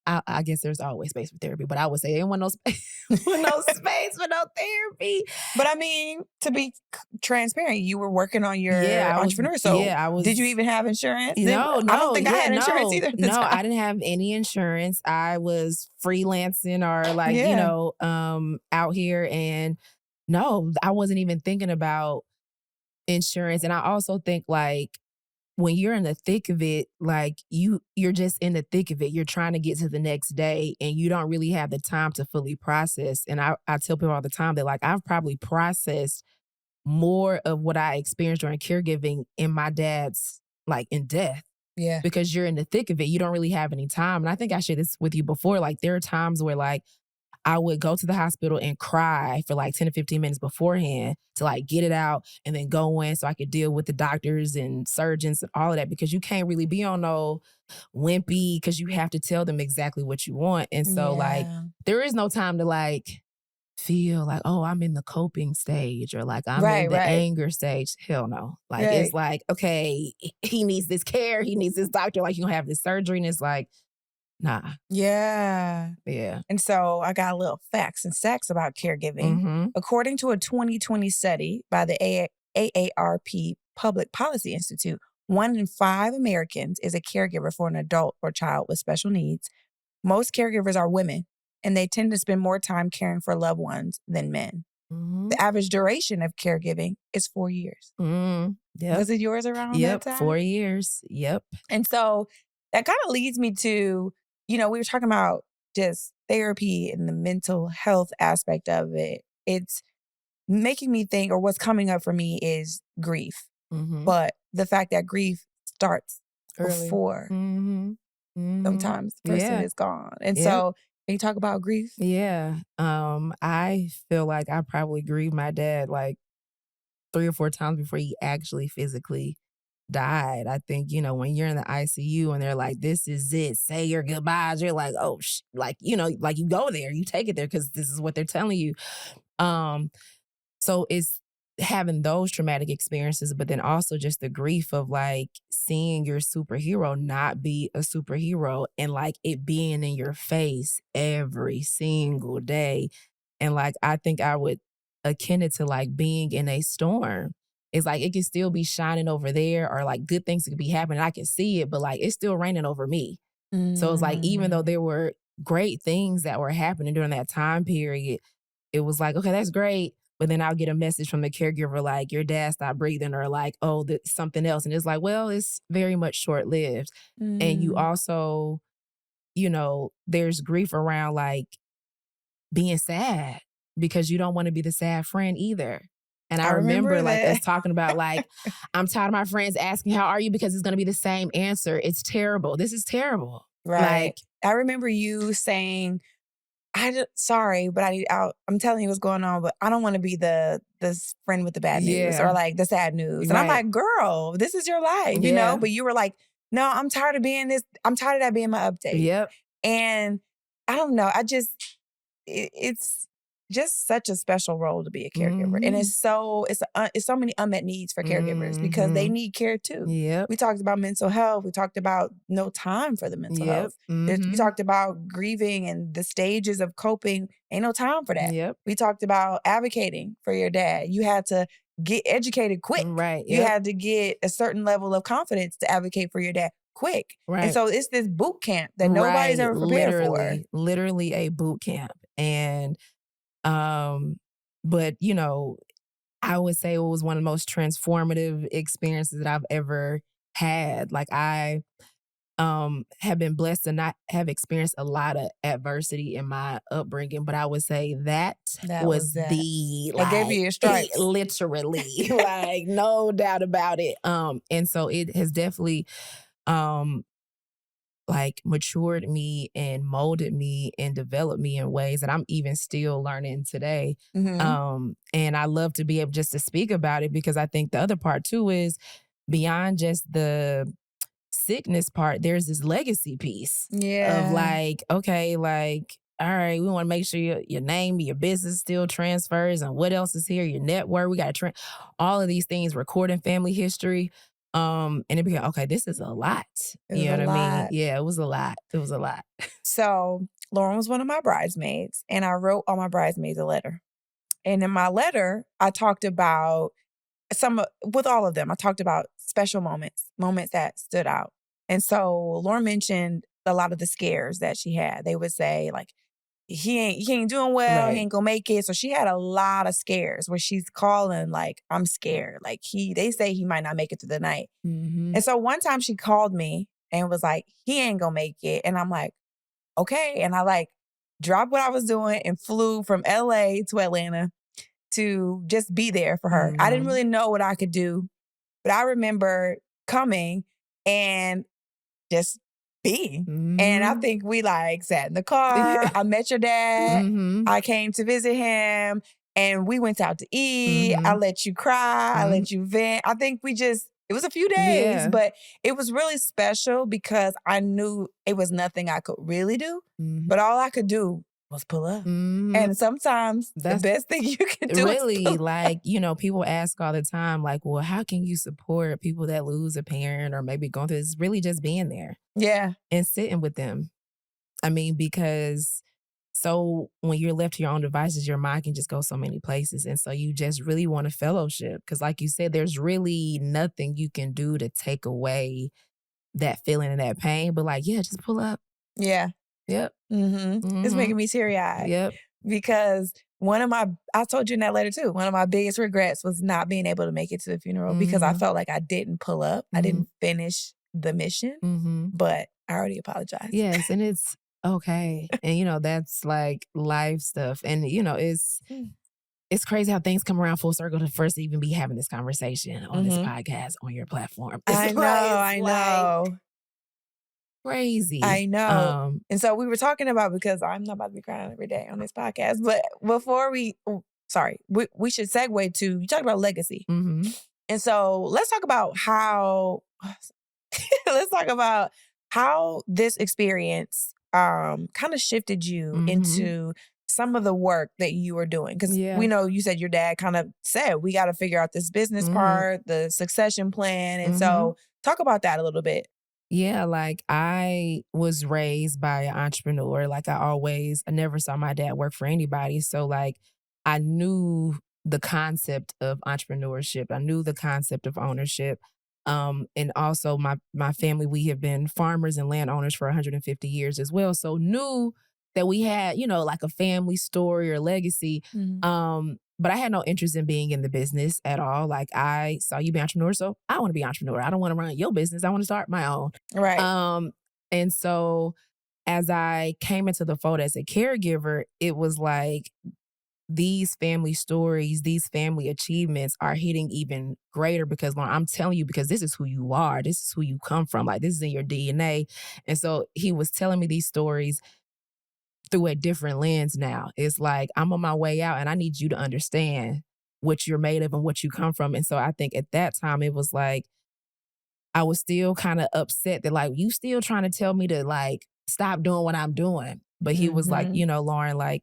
Speaker 3: I guess there's always space for therapy, but I would say there wasn't no space, no space for no therapy.
Speaker 2: But I mean, to be transparent, you were working on your entrepreneur. So did you even have insurance?
Speaker 3: No,
Speaker 2: I don't think I had insurance either at the
Speaker 3: No,
Speaker 2: time.
Speaker 3: I didn't have any insurance. I was freelancing or like, out here. And no, I wasn't even thinking about insurance. And I also think like when you're in the thick of it, like you're just in the thick of it. You're trying to get to the next day and you don't really have the time to fully process. And I tell people all the time that like I've probably processed more of what I experienced during caregiving in my dad's like in death.
Speaker 2: Yeah.
Speaker 3: Because you're in the thick of it. You don't really have any time. And I think I shared this with you before. Like there are times where like I would go to the hospital and cry for like 10 to 15 minutes beforehand to like get it out and then go in so I could deal with the doctors and surgeons and all of that because you can't really be on no wimpy because you have to tell them exactly what you want. And so like there is no time to like feel like, oh, I'm in the coping stage or like I'm in the anger stage. Hell no. Like it's like, okay, he needs this care. He needs this doctor. Like you gonna have this surgery. And it's like, nah.
Speaker 2: Yeah.
Speaker 3: Yeah.
Speaker 2: And so I got a little facts and stats about caregiving.
Speaker 3: Mm-hmm.
Speaker 2: According to a 2020 study by the AARP Public Policy Institute, 1 in 5 Americans is a caregiver for an adult or child with special needs. Most caregivers are women, and they tend to spend more time caring for loved ones than men.
Speaker 3: Mm-hmm.
Speaker 2: The average duration of caregiving is 4 years.
Speaker 3: Yep.
Speaker 2: Was it yours around that time?
Speaker 3: 4 years. Yep.
Speaker 2: And so that kind of leads me to, we were talking about just therapy and the mental health aspect of it. It's making me think, or what's coming up for me is grief.
Speaker 3: Mm-hmm.
Speaker 2: But the fact that grief starts
Speaker 3: early
Speaker 2: before sometimes the person is gone. And so can you talk about grief?
Speaker 3: Yeah. I feel like I probably grieved my dad like 3 or 4 times before he actually physically died. I think, when you're in the ICU and they're like, this is it, say your goodbyes, you're like, oh, like, like you go there, you take it there because this is what they're telling you. So it's having those traumatic experiences, but then also just the grief of like seeing your superhero not be a superhero and like it being in your face every single day. And like, I think I would akin it to like being in a storm. It's like, it can still be shining over there or like good things could be happening. I can see it, but like, it's still raining over me. So it's like, even though there were great things that were happening during that time period, it was like, okay, that's great. But then I'll get a message from the caregiver like, your dad stopped breathing or like, oh, something else. And it's like, well, it's very much short-lived. And you also, there's grief around like being sad because you don't want to be the sad friend either. And I remember like us talking about like, I'm tired of my friends asking, how are you? Because it's going to be the same answer. It's terrible. This is terrible.
Speaker 2: Right. Like, I remember you saying, sorry, but I'm telling you what's going on, but I don't want to be this friend with the bad news or like the sad news. And I'm like, girl, this is your life, But you were like, no, I'm tired of being this. I'm tired of that being my update.
Speaker 3: Yep.
Speaker 2: And I don't know. It's just such a special role to be a caregiver. And it's so many unmet needs for caregivers because they need care too.
Speaker 3: Yep.
Speaker 2: We talked about mental health. We talked about no time for the mental health. We talked about grieving and the stages of coping. Ain't no time for that.
Speaker 3: Yep.
Speaker 2: We talked about advocating for your dad. You had to get educated quick.
Speaker 3: Right.
Speaker 2: You had to get a certain level of confidence to advocate for your dad quick.
Speaker 3: Right.
Speaker 2: And so it's this boot camp that nobody's ever prepared for.
Speaker 3: Literally a boot camp. And but I would say it was one of the most transformative experiences that I've ever had. Like I have been blessed to not have experienced a lot of adversity in my upbringing, but I would say that was the
Speaker 2: like gave you your stripes.
Speaker 3: Literally, like no doubt about it. And so it has definitely like matured me and molded me and developed me in ways that I'm even still learning today. And I love to be able just to speak about it because I think the other part too is beyond just the sickness part, there's this legacy piece of like, okay, like, all right, we want to make sure your name, your business still transfers and what else is here, your network, we got to all of these things, recording family history. And it became, okay, this is a lot. You know what I mean? Yeah, it was a lot. It was a lot.
Speaker 2: So Lauren was one of my bridesmaids and I wrote all my bridesmaids a letter. And in my letter, I talked about with all of them, I talked about special moments that stood out. And so Lauren mentioned a lot of the scares that she had. They would say like, he ain't doing well, he ain't gonna make it. So she had a lot of scares where she's calling like, I'm scared. Like they say he might not make it through the night.
Speaker 3: Mm-hmm.
Speaker 2: And so one time she called me and was like, he ain't gonna make it. And I'm like, okay. And I like dropped what I was doing and flew from LA to Atlanta to just be there for her. I didn't really know what I could do, but I remember coming and just being. And I think we like sat in the car. I met your dad. I came to visit him and we went out to eat. I let you cry. I let you vent. I think it was a few days, but it was really special because I knew it was nothing I could really do, but all I could do was pull up. And sometimes the best thing you can do
Speaker 3: really,
Speaker 2: is pull
Speaker 3: like, you know, people ask all the time, like, well, how can you support people that lose a parent or maybe going through this? It's really just being there.
Speaker 2: Yeah.
Speaker 3: And sitting with them. I mean, because so when you're left to your own devices, your mind can just go so many places. And so you just really want a fellowship. Because like you said, there's really nothing you can do to take away that feeling and that pain. But like, yeah, just pull up.
Speaker 2: Yeah.
Speaker 3: Yep.
Speaker 2: It's making me teary-eyed.
Speaker 3: Yep.
Speaker 2: Because I told you in that letter too, one of my biggest regrets was not being able to make it to the funeral because I felt like I didn't pull up. I didn't finish the mission, but I already apologized.
Speaker 3: Yes, and it's okay. And, you know, that's like life stuff. And, you know, it's crazy how things come around full circle to first even be having this conversation on this podcast, on your platform.
Speaker 2: I know.
Speaker 3: Crazy.
Speaker 2: I know. And so we were talking about, because I'm not about to be crying every day on this podcast, but before we should segue to, you talked about legacy. And so let's talk about how this experience kind of shifted you into some of the work that you were doing. Because we know you said your dad kind of said, we got to figure out this business part, the succession plan. And so talk about that a little bit.
Speaker 3: Yeah, like I was raised by an entrepreneur. Like I never saw my dad work for anybody. So like I knew the concept of entrepreneurship. I knew the concept of ownership. And also my family, we have been farmers and landowners for 150 years as well. So knew that we had, you know, like a family story or legacy. But I had no interest in being in the business at all. Like I saw you be an entrepreneur, so I want to be an entrepreneur. I don't want to run your business. I want to start my own.
Speaker 2: Right.
Speaker 3: And so as I came into the fold as a caregiver, it was like these family stories, these family achievements are hitting even greater because I'm telling you, because this is who you are. This is who you come from. Like this is in your DNA. And so he was telling me these stories through a different lens now. It's like, I'm on my way out and I need you to understand what you're made of and what you come from. And so I think at that time, it was like, I was still kind of upset that like, you still trying to tell me to like, stop doing what I'm doing. But he was like, you know, Lauren, like,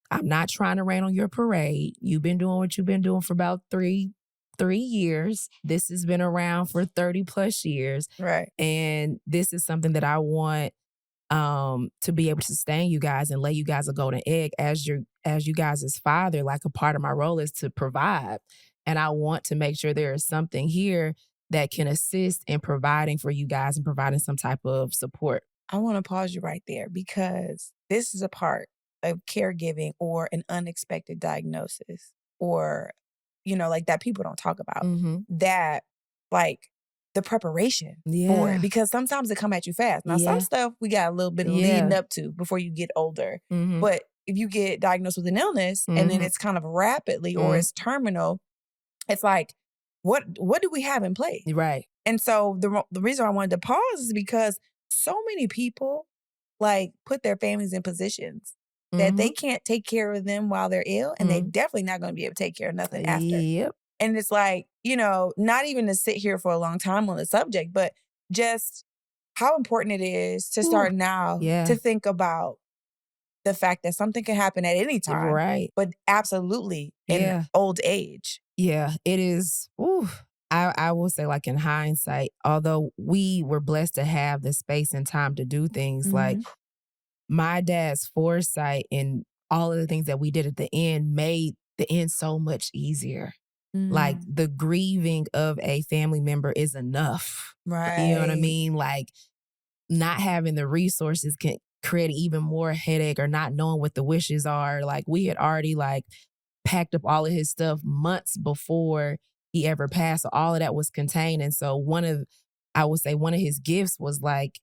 Speaker 3: I'm not trying to rain on your parade. You've been doing what you've been doing for about three years. This has been around for 30 plus years.
Speaker 2: Right.
Speaker 3: And this is something that I want to be able to sustain you guys and lay you guys a golden egg as you guys' father. Like a part of my role is to provide. And I want to make sure there is something here that can assist in providing for you guys and providing some type of support.
Speaker 2: I want to pause you right there because this is a part of caregiving or an unexpected diagnosis or, you know, like that people don't talk about that, like the preparation for it, because sometimes it come at you fast. Now, some stuff we got a little bit of leading up to before you get older. But if you get diagnosed with an illness and then it's kind of rapidly or it's terminal, it's like, what do we have in place?
Speaker 3: Right.
Speaker 2: And so the reason I wanted to pause is because so many people like put their families in positions that they can't take care of them while they're ill, and they definitely not going to be able to take care of nothing after.
Speaker 3: Yep.
Speaker 2: And it's like, you know, not even to sit here for a long time on the subject, but just how important it is to start now to think about the fact that something can happen at any time.
Speaker 3: Right.
Speaker 2: But absolutely in old age.
Speaker 3: Yeah, it is. I will say, like in hindsight, although we were blessed to have the space and time to do things, like my dad's foresight and all of the things that we did at the end made the end's so much easier. Like the grieving of a family member is enough.
Speaker 2: Right.
Speaker 3: You know what I mean? Like not having the resources can create even more headache, or not knowing what the wishes are. Like we had already like packed up all of his stuff months before he ever passed. So all of that was contained. And so I would say one of his gifts was like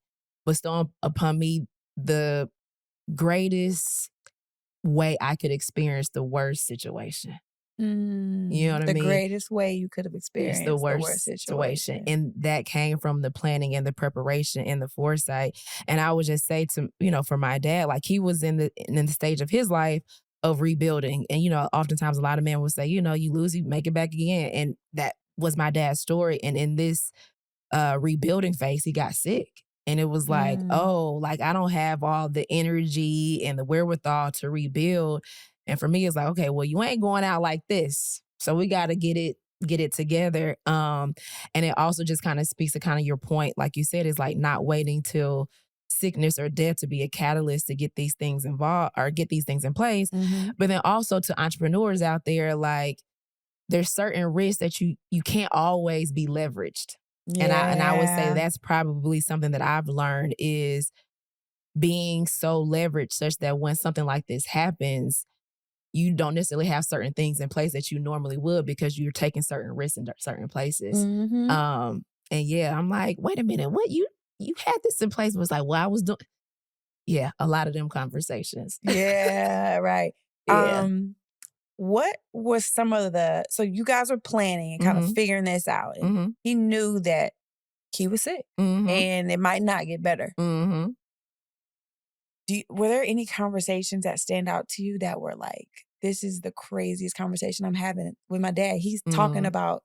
Speaker 3: bestowing upon me the greatest way I could experience the worst situation. You know what I mean?
Speaker 2: The greatest way you could have
Speaker 3: It's
Speaker 2: experienced
Speaker 3: the worst situation. And that came from the planning and the preparation and the foresight. And I would just say to, for my dad, like he was in the stage of his life of rebuilding. And, oftentimes a lot of men will say, you lose, you make it back again. And that was my dad's story. And in this rebuilding phase, he got sick. And it was like, oh, like I don't have all the energy and the wherewithal to rebuild. And for me, it's like, okay, well, you ain't going out like this. So we got to get it together. And it also just kind of speaks to kind of your point, like you said, is like not waiting till sickness or death to be a catalyst to get these things involved or get these things in place. But then also to entrepreneurs out there, like there's certain risks that you can't always be leveraged. Yeah. And I would say that's probably something that I've learned is being so leveraged such that when something like this happens, you don't necessarily have certain things in place that you normally would because you're taking certain risks in certain places. And yeah, I'm like, wait a minute, what you had this in place? Was like, well, I was doing. Yeah, a lot of them conversations.
Speaker 2: Yeah, right.
Speaker 3: Yeah.
Speaker 2: What was some of so you guys were planning and kind of figuring this out. And he knew that he was sick and it might not get better. Were there any conversations that stand out to you that were like, this is the craziest conversation I'm having with my dad? He's talking about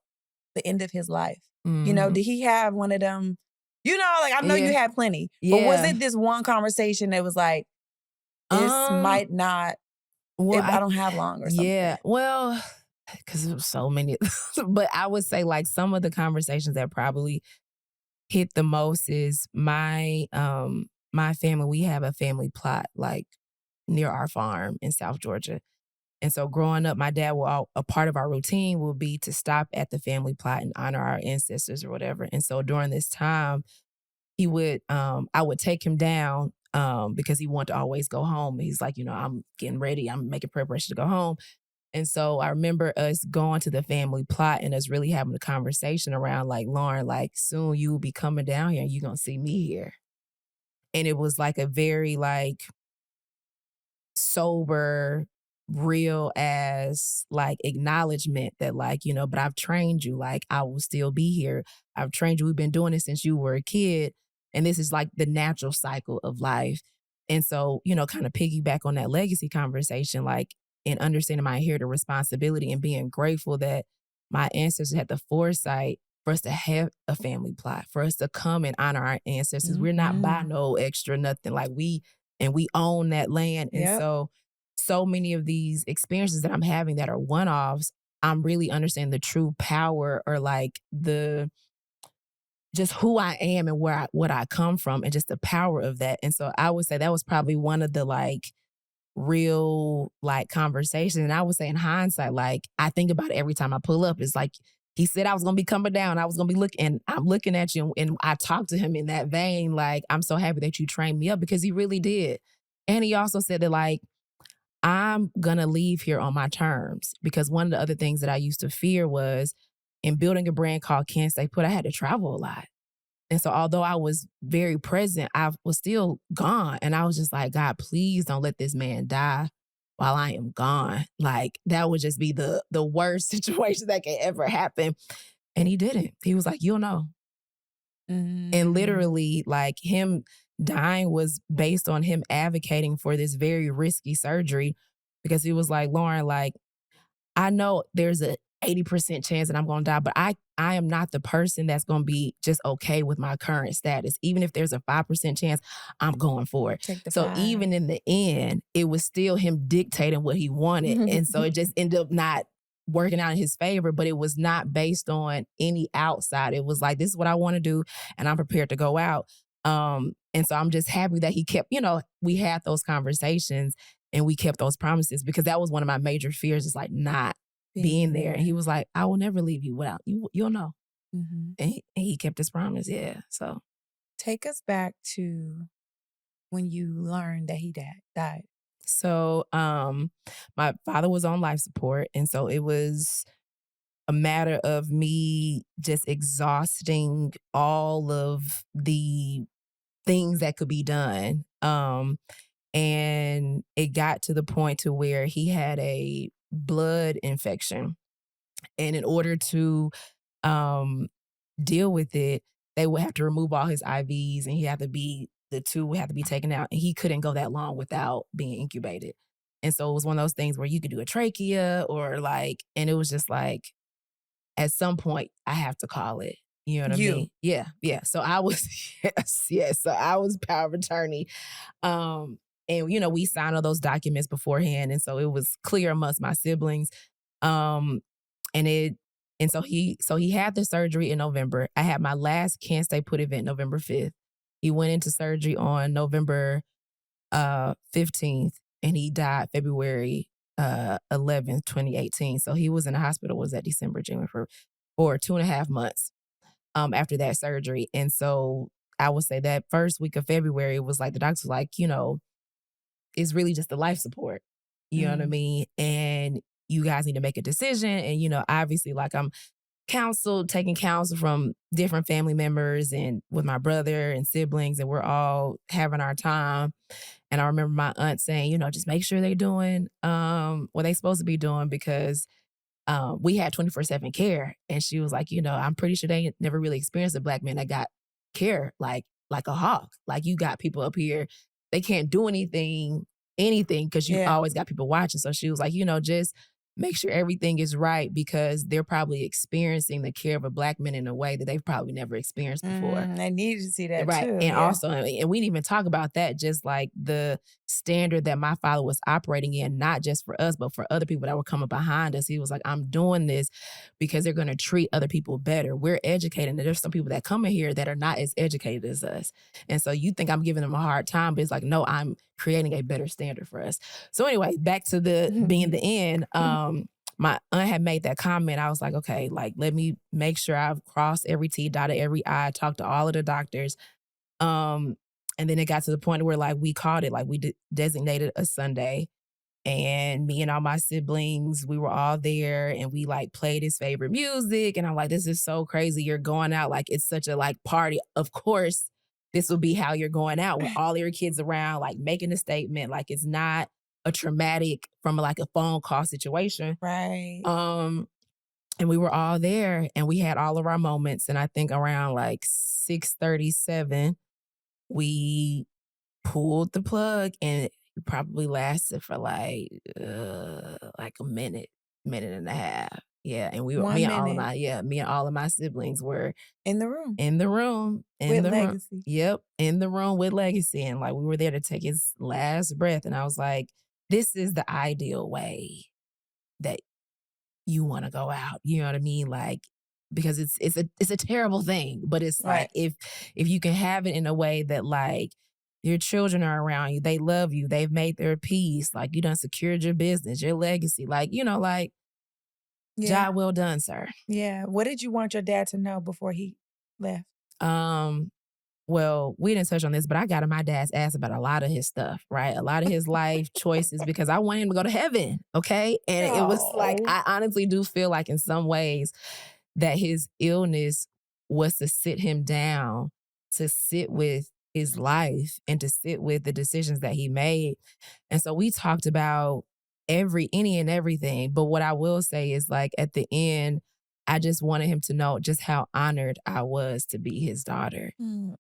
Speaker 2: the end of his life. Did he have one of them? Like I know you had plenty, but was it this one conversation that was like, this might not, I don't have long or something?
Speaker 3: Yeah, well, because it was so many. But I would say like some of the conversations that probably hit the most is my family. We have a family plot like near our farm in South Georgia. And so growing up, my dad a part of our routine will be to stop at the family plot and honor our ancestors or whatever. And so during this time, I would take him down because he wanted to always go home. He's like, I'm getting ready. I'm making preparation to go home. And so I remember us going to the family plot and us really having a conversation around like, Lauren, like soon you will be coming down here and you're going to see me here. And it was like a very like sober, real as like acknowledgement that like, but I've trained you, like I will still be here. I've trained you. We've been doing this since you were a kid. And this is like the natural cycle of life. And so, kind of piggyback on that legacy conversation, like in understanding my inherited responsibility and being grateful that my ancestors had the foresight for us to have a family plot, for us to come and honor our ancestors. We're not by no extra nothing. Like we own that land. And so many of these experiences that I'm having that are one-offs, I'm really understanding the true power or like just who I am and what I come from and just the power of that. And so I would say that was probably one of the like real like conversations. And I would say in hindsight, like I think about it every time I pull up. It's like he said I was gonna be coming down. I was gonna be looking, and I'm looking at you. And I talked to him in that vein, like, I'm so happy that you trained me up, because he really did. And he also said that like, I'm gonna leave here on my terms, because one of the other things that I used to fear was in building a brand called Can't Stay Put, I had to travel a lot. And so although I was very present, I was still gone. And I was just like, God, please don't let this man die while I am gone. Like that would just be the worst situation that could ever happen. And he didn't. He was like, you'll know. And literally like him dying was based on him advocating for this very risky surgery, because he was like, Lauren, like, I know there's a 80% chance that I'm going to die, but I am not the person that's going to be just okay with my current status. Even if there's a 5% chance, I'm going for it. So even in the end, it was still him dictating what he wanted. And so it just ended up not working out in his favor, but it was not based on any outside. It was like, this is what I want to do, and I'm prepared to go out. And so I'm just happy that he kept, we had those conversations. And we kept those promises because that was one of my major fears, is like not being there. And he was like, I will never leave you without you. You'll know.
Speaker 2: Mm-hmm.
Speaker 3: And he kept his promise. Yeah. So
Speaker 2: take us back to when you learned that he died.
Speaker 3: So my father was on life support. And so it was a matter of me just exhausting all of the things that could be done. And it got to the point to where he had a blood infection. And in order to deal with it, they would have to remove all his IVs, and the two would have to be taken out. And he couldn't go that long without being incubated. And so it was one of those things where you could do a trachea or like, and it was just like, at some point I have to call it. You know what I mean? Yeah. So I was, yes. So I was power of attorney. And, we signed all those documents beforehand. And so it was clear amongst my siblings. And so he had the surgery in November. I had my last Can't Stay Put event November 5th. He went into surgery on November 15th, and he died February 11th, 2018. So he was in the hospital, was that December, January, for 2.5 months after that surgery. And so I would say that first week of February was like, the doctor was like, it's really just the life support. You know what I mean? And you guys need to make a decision. And, obviously, like, I'm taking counsel from different family members and with my brother and siblings, and we're all having our time. And I remember my aunt saying, just make sure they're doing what they're supposed to be doing, because we had 24/7 care. And she was like, I'm pretty sure they never really experienced a Black man that got care like a hawk. Like, you got people up here, they can't do anything, because you always got people watching. So she was like, just make sure everything is right, because they're probably experiencing the care of a Black man in a way that they've probably never experienced before.
Speaker 2: They needed to see that
Speaker 3: right.
Speaker 2: too.
Speaker 3: And also, and we didn't even talk about that, just like the standard that my father was operating in, not just for us, but for other people that were coming behind us. He was like, I'm doing this because they're going to treat other people better. We're educated, and there's some people that come in here that are not as educated as us. And so you think I'm giving them a hard time, but it's like, no, I'm creating a better standard for us. So anyway, back to being the end. My aunt had made that comment. I was like, okay, like, let me make sure I've crossed every T, dotted every I, talked to all of the doctors. And then it got to the point where, like, we called it, like, we designated a Sunday, and me and all my siblings, we were all there, and we like played his favorite music. And I'm like, this is so crazy. You're going out. Like, it's such a like party. Of course, this will be how you're going out with all your kids around, like making a statement. Like, it's not a traumatic from like a phone call situation.
Speaker 2: Right.
Speaker 3: And we were all there, and we had all of our moments. And I think around like 6:37, we pulled the plug, and it probably lasted for like a minute and a half. Yeah. And me and all of my siblings were
Speaker 2: in the room.
Speaker 3: With
Speaker 2: Legacy.
Speaker 3: Yep. In the room with Legacy. And like, we were there to take his last breath. And I was like, this is the ideal way that you want to go out. You know what I mean? Like, because it's a terrible thing, but it's like, if you can have it in a way that like your children are around you, they love you, they've made their peace, like you done secured your business, your legacy, like, like, job well done, sir.
Speaker 2: Yeah. What did you want your dad to know before he left?
Speaker 3: Well, we didn't touch on this, but I got on my dad's ass about a lot of his stuff, right? A lot of his life choices, because I want him to go to heaven, okay? And it was like, I honestly do feel like in some ways that his illness was to sit him down, to sit with his life, and to sit with the decisions that he made. And so we talked about any and everything. But what I will say is, like, at the end, I just wanted him to know just how honored I was to be his daughter.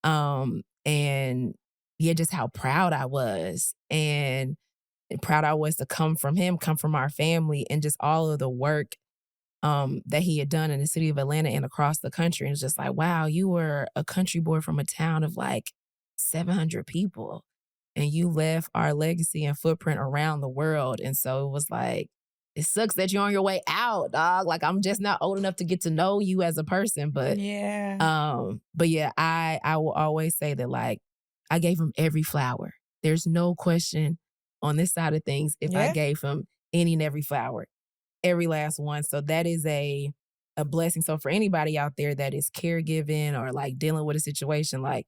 Speaker 3: And yeah, just how proud I was, and proud I was to come from him, come from our family, and just all of the work that he had done in the city of Atlanta and across the country. And it's just like, wow, you were a country boy from a town of like 700 people, and you left our legacy and footprint around the world. And so it was like, it sucks that you're on your way out, dog. Like, I'm just not old enough to get to know you as a person. But yeah, I will always say that, like, I gave him every flower. There's no question on this side of things if I
Speaker 2: Yeah.
Speaker 3: gave him any and every flower, every last one. So that is a blessing. So for anybody out there that is caregiving or like dealing with a situation, like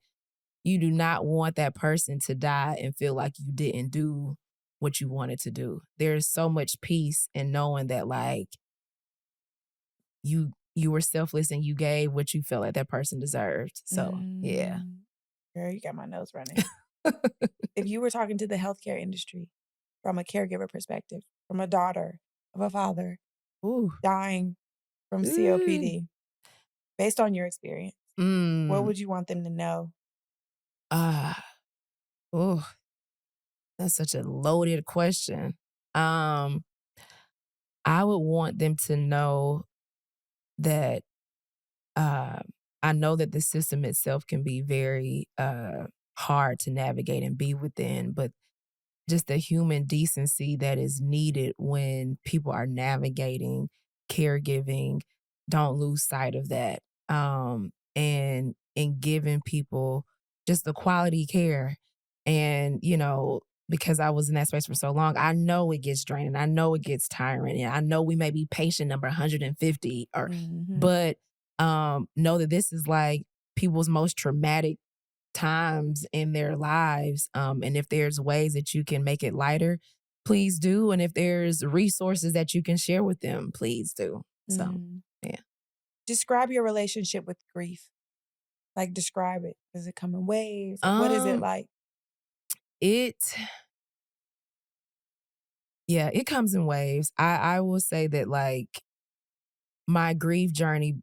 Speaker 3: you do not want that person to die and feel like you didn't do what you wanted to do. There's so much peace in knowing that like you were selfless and you gave what you felt like that person deserved. So yeah.
Speaker 2: Girl, you got my nose running. If you were talking to the healthcare industry from a caregiver perspective, from a daughter of a father
Speaker 3: Ooh.
Speaker 2: dying from
Speaker 3: Ooh.
Speaker 2: COPD, based on your experience, what
Speaker 3: Mm.
Speaker 2: would you want them to know?
Speaker 3: Oh, that's such a loaded question. I would want them to know that I know that the system itself can be very hard to navigate and be within, but just the human decency that is needed when people are navigating caregiving, don't lose sight of that. And in giving people just the quality care. And, you know, because I was in that space for so long, I know it gets draining. I know it gets tiring. And I know we may be patient number 150 or but know that this is like people's most traumatic times in their lives. And if there's ways that you can make it lighter, please do. And if there's resources that you can share with them, please do. So, yeah.
Speaker 2: Describe your relationship with grief. Like, describe it. Does it come in waves? What is it like?
Speaker 3: It comes in waves. I will say that like my grief journey,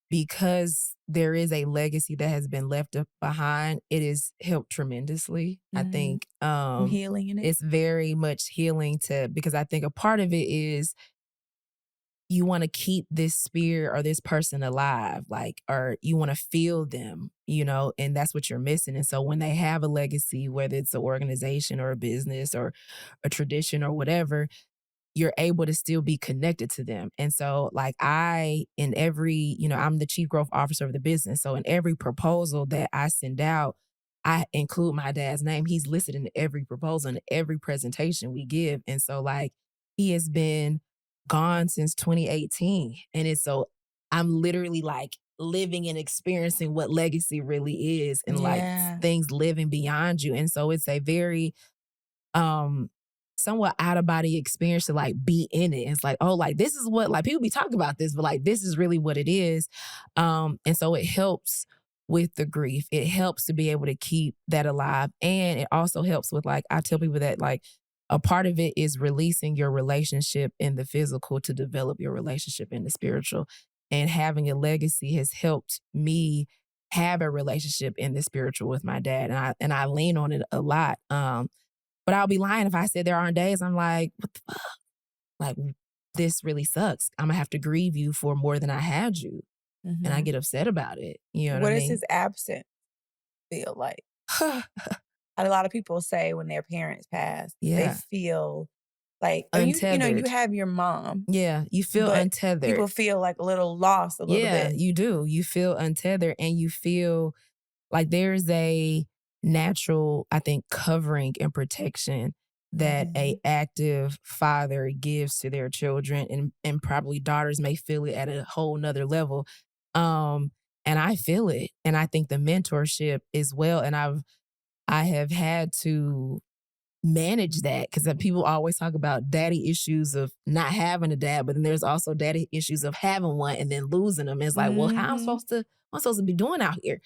Speaker 3: because there is a legacy that has been left behind, it has helped tremendously. I think
Speaker 2: Healing in it.
Speaker 3: it's very much healing because I think a part of it is you want to keep this spirit or this person alive, like, or you want to feel them, you know, and that's what you're missing. And so when they have a legacy, whether it's an organization or a business or a tradition or whatever, you're able to still be connected to them. And so like in every, you know, I'm the chief growth officer of the business. So in every proposal that I send out, I include my dad's name. He's listed in every proposal and every presentation we give. And so like he has been gone since 2018. And it's so I'm literally like living and experiencing what legacy really is and like things living beyond you. And so it's a very somewhat out of body experience to like be in it. It's like, oh, like this is what like people be talking about this, but like this is really what it is. And so it helps with the grief. It helps to be able to keep that alive. And it also helps with like I tell people that like a part of it is releasing your relationship in the physical to develop your relationship in the spiritual. And having a legacy has helped me have a relationship in the spiritual with my dad. And I lean on it a lot. But I'll be lying if I said there aren't days I'm like, what the fuck? Like, this really sucks. I'm gonna have to grieve you for more than I had you. And I get upset about it. You know what I
Speaker 2: What
Speaker 3: mean?
Speaker 2: does his absence feel like? A lot of people say when their parents pass, they feel like
Speaker 3: untethered.
Speaker 2: you have your mom.
Speaker 3: Yeah, you feel untethered.
Speaker 2: People feel like a little lost a little bit.
Speaker 3: Yeah, you do. You feel untethered and you feel like there's a natural, I think, covering and protection that a active father gives to their children, and probably daughters may feel it at a whole nother level. And I feel it. And I think the mentorship as well. And I have had to manage that because people always talk about daddy issues of not having a dad, but then there's also daddy issues of having one and then losing them. It's like, well, how I'm supposed to be doing out here?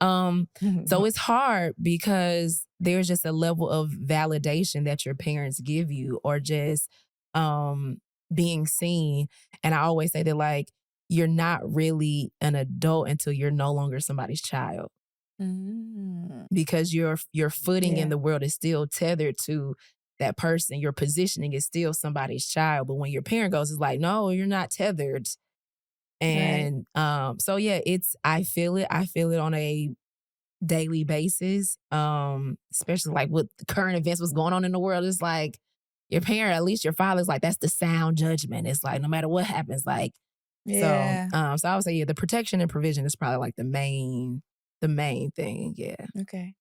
Speaker 3: So it's hard because there's just a level of validation that your parents give you or just being seen. And I always say that like, you're not really an adult until you're no longer somebody's child. Because your footing in the world is still tethered to that person. Your positioning is still somebody's child. But when your parent goes, it's like, no, you're not tethered. And so yeah, I feel it. I feel it on a daily basis. Especially like with the current events, what's going on in the world. It's like your parent, at least your father's like, that's the sound judgment. It's like no matter what happens, like so I would say, the protection and provision is probably like the main thing. Yeah.
Speaker 2: Okay.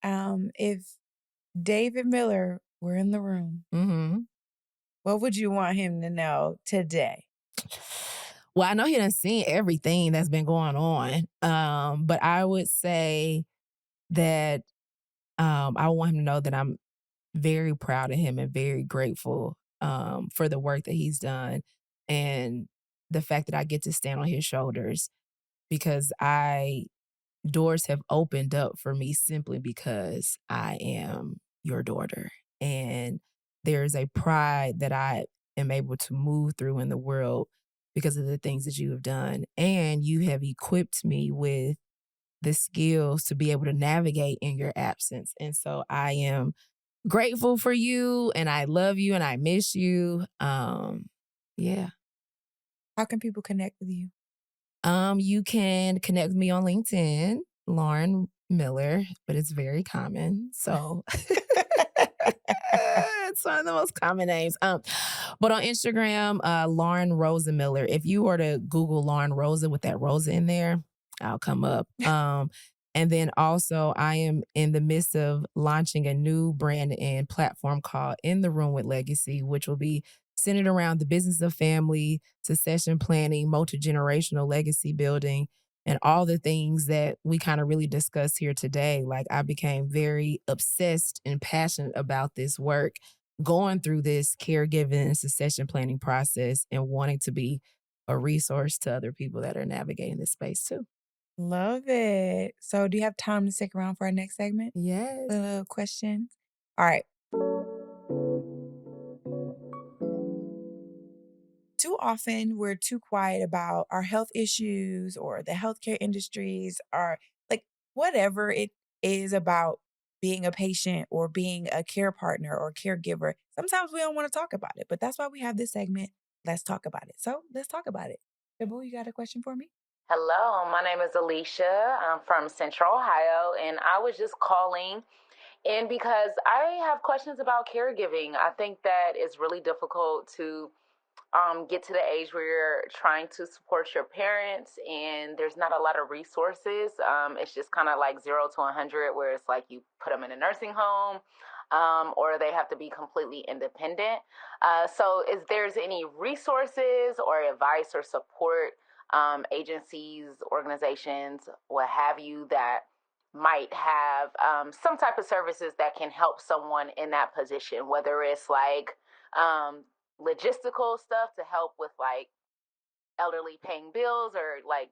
Speaker 2: If David Miller, we're in the room.
Speaker 3: Mm-hmm.
Speaker 2: What would you want him to know today?
Speaker 3: Well, I know he done seen everything that's been going on. But I would say that I want him to know that I'm very proud of him and very grateful for the work that he's done and the fact that I get to stand on his shoulders because doors have opened up for me simply because I am your daughter. And there's a pride that I am able to move through in the world because of the things that you have done. And you have equipped me with the skills to be able to navigate in your absence. And so I am grateful for you and I love you and I miss you. Yeah.
Speaker 2: How can people connect with you?
Speaker 3: You can connect with me on LinkedIn, Lauren Miller, but it's very common. So it's one of the most common names. But on Instagram, Lauren Rosa Miller. If you were to Google Lauren Rosa with that Rosa in there, I'll come up. And then also, I am in the midst of launching a new brand and platform called In the Room with Legacy, which will be centered around the business of family, succession planning, multi-generational legacy building, and all the things that we kind of really discussed here today. Like I became very obsessed and passionate about this work, going through this caregiving and succession planning process and wanting to be a resource to other people that are navigating this space too.
Speaker 2: Love it. So, do you have time to stick around for our next segment?
Speaker 3: Yes.
Speaker 2: Little questions. All right. Too often, we're too quiet about our health issues or the healthcare industries or like whatever it is about being a patient or being a care partner or caregiver. Sometimes we don't want to talk about it, but that's why we have this segment. Let's talk about it. So, let's talk about it. Shabu, you got a question for me?
Speaker 4: Hello, my name is Alicia. I'm from Central Ohio, and I was just calling in because I have questions about caregiving. I think that it's really difficult to get to the age where you're trying to support your parents, and there's not a lot of resources. It's just kind of like 0 to 100, where it's like you put them in a nursing home. Or they have to be completely independent. So, is there's any resources or advice or support agencies, organizations, what have you, that might have some type of services that can help someone in that position, whether it's like logistical stuff to help with like elderly paying bills or like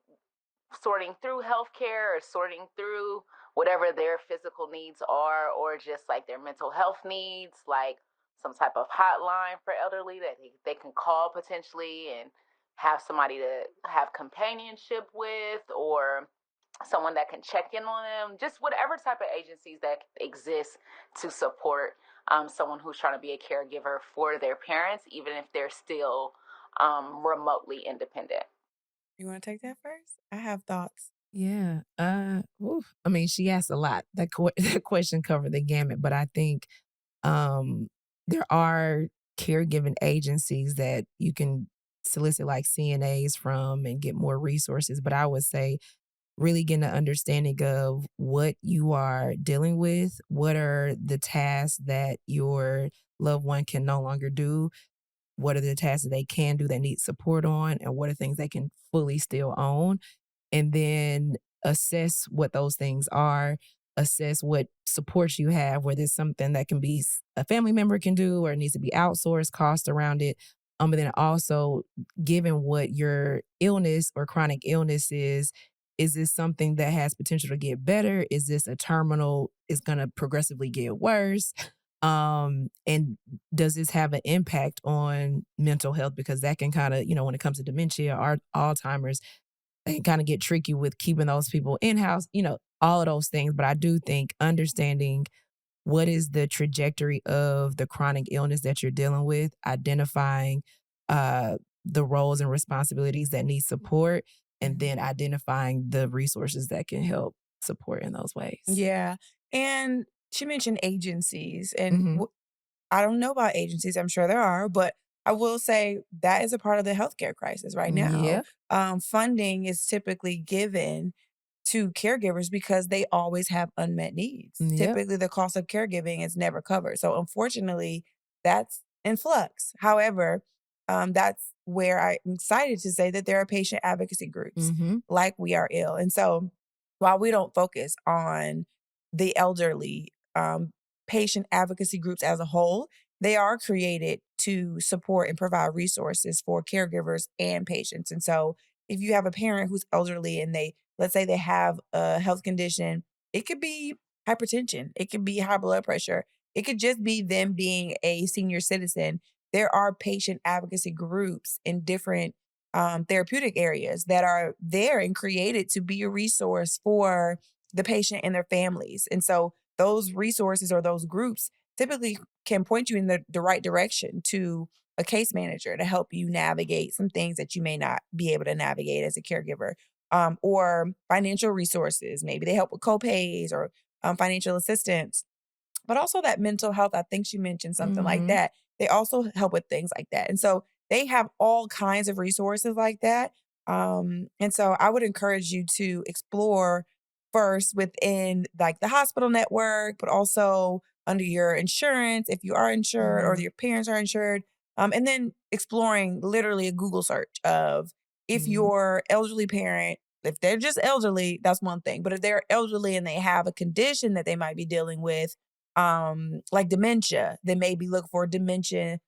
Speaker 4: sorting through healthcare or sorting through whatever their physical needs are, or just like their mental health needs, like some type of hotline for elderly that they can call potentially and have somebody to have companionship with, or someone that can check in on them, just whatever type of agencies that exist to support someone who's trying to be a caregiver for their parents, even if they're still remotely independent.
Speaker 2: You want to take that first? I have thoughts.
Speaker 3: Yeah. I mean, she asked a lot. That question covered the gamut, but I think there are caregiving agencies that you can solicit like CNAs from and get more resources. But I would say really getting an understanding of what you are dealing with, what are the tasks that your loved one can no longer do, what are the tasks that they can do that need support on, and what are things they can fully still own, and then assess what those things are, assess what supports you have, whether it's something that can be a family member can do or it needs to be outsourced, cost around it. But then also, given what your illness or chronic illness is this something that has potential to get better? Is this a terminal? Is going to progressively get worse? And does this have an impact on mental health? Because that can kind of, when it comes to dementia or Alzheimer's, it can kind of get tricky with keeping those people in-house, all of those things. But I do think understanding what is the trajectory of the chronic illness that you're dealing with, identifying uh, the roles and responsibilities that need support, and then identifying the resources that can help support in those ways.
Speaker 2: Yeah. And she mentioned agencies, and
Speaker 3: Mhm.
Speaker 2: I don't know about agencies. I'm sure there are, but I will say that is a part of the healthcare crisis right now.
Speaker 3: Yeah.
Speaker 2: Funding is typically given to caregivers because they always have unmet needs.
Speaker 3: Yep.
Speaker 2: Typically, the cost of caregiving is never covered. So, unfortunately, that's in flux. However, that's where I'm excited to say that there are patient advocacy groups like We Are Ill. And so, while we don't focus on the elderly, patient advocacy groups as a whole, they are created to support and provide resources for caregivers and patients. And so, if you have a parent who's elderly and let's say they have a health condition, it could be hypertension, it could be high blood pressure, it could just be them being a senior citizen. There are patient advocacy groups in different therapeutic areas that are there and created to be a resource for the patient and their families. And so those resources or those groups typically can point you in the right direction to a case manager to help you navigate some things that you may not be able to navigate as a caregiver, or financial resources. Maybe they help with co-pays or financial assistance, but also that mental health. I think she mentioned something like that. They also help with things like that. And so they have all kinds of resources like that. And so I would encourage you to explore first within like the hospital network, but also under your insurance, if you are insured or your parents are insured. And then exploring literally a Google search of if your elderly parent, if they're just elderly, that's one thing. But if they're elderly and they have a condition that they might be dealing with, like dementia, then maybe look for dementia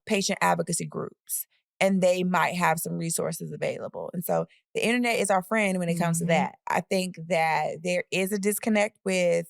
Speaker 2: patient advocacy groups, and they might have some resources available. And so the internet is our friend when it comes to that. I think that there is a disconnect with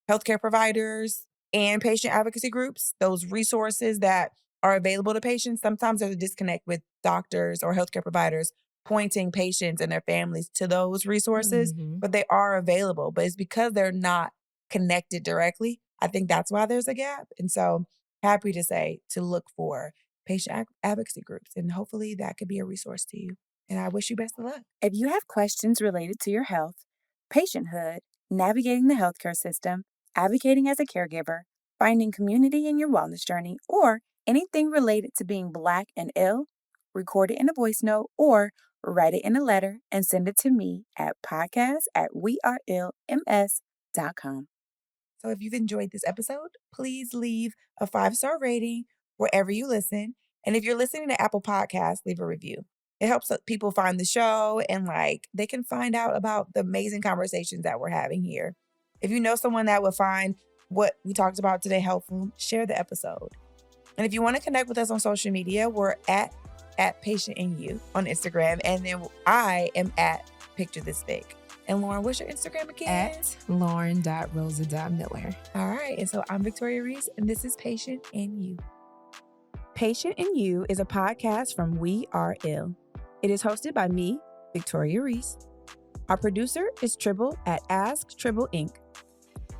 Speaker 2: healthcare providers and patient advocacy groups, those resources that are available to patients. Sometimes there's a disconnect with doctors or healthcare providers pointing patients and their families to those resources, but they are available. But it's because they're not connected directly. I think that's why there's a gap. And so happy to say to look for patient advocacy groups, and hopefully that could be a resource to you. And I wish you best of luck.
Speaker 5: If you have questions related to your health, patienthood, navigating the healthcare system, advocating as a caregiver, finding community in your wellness journey, or anything related to being Black and ill, record it in a voice note or write it in a letter and send it to me at podcast@weareillms.com.
Speaker 2: So if you've enjoyed this episode, please leave a 5-star rating wherever you listen. And if you're listening to Apple Podcasts, leave a review. It helps people find the show and they can find out about the amazing conversations that we're having here. If you know someone that would find what we talked about today helpful, share the episode. And if you want to connect with us on social media, we're at Patient in You on Instagram. And then I am at Picture This Big. And Lauren, what's your Instagram again?
Speaker 3: At lauren.rosa.miller.
Speaker 2: All right. And so I'm Victoria Reese, and this is Patient in You.
Speaker 5: Patient in You is a podcast from We Are Ill. It is hosted by me, Victoria Reese. Our producer is Tribble at Ask Tribble Inc.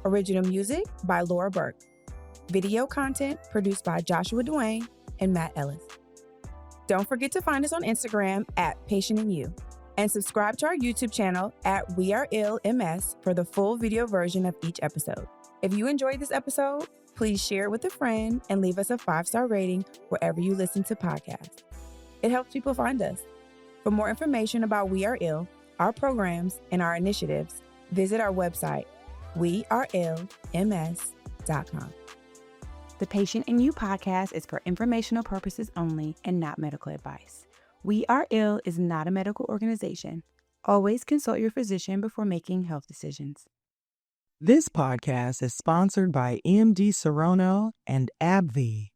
Speaker 5: Original music by Laura Burke. Video content produced by Joshua Duane and Matt Ellis. Don't forget to find us on Instagram at Patient in You. And subscribe to our YouTube channel at We Are Ill MS for the full video version of each episode. If you enjoyed this episode, please share it with a friend and leave us a 5-star rating wherever you listen to podcasts. It helps people find us. For more information about We Are Ill, our programs, and our initiatives, visit our website, weareillms.com.
Speaker 6: The Patient in You podcast is for informational purposes only and not medical advice. We Are Ill is not a medical organization. Always consult your physician before making health decisions.
Speaker 1: This podcast is sponsored by MD Serono and AbbVie.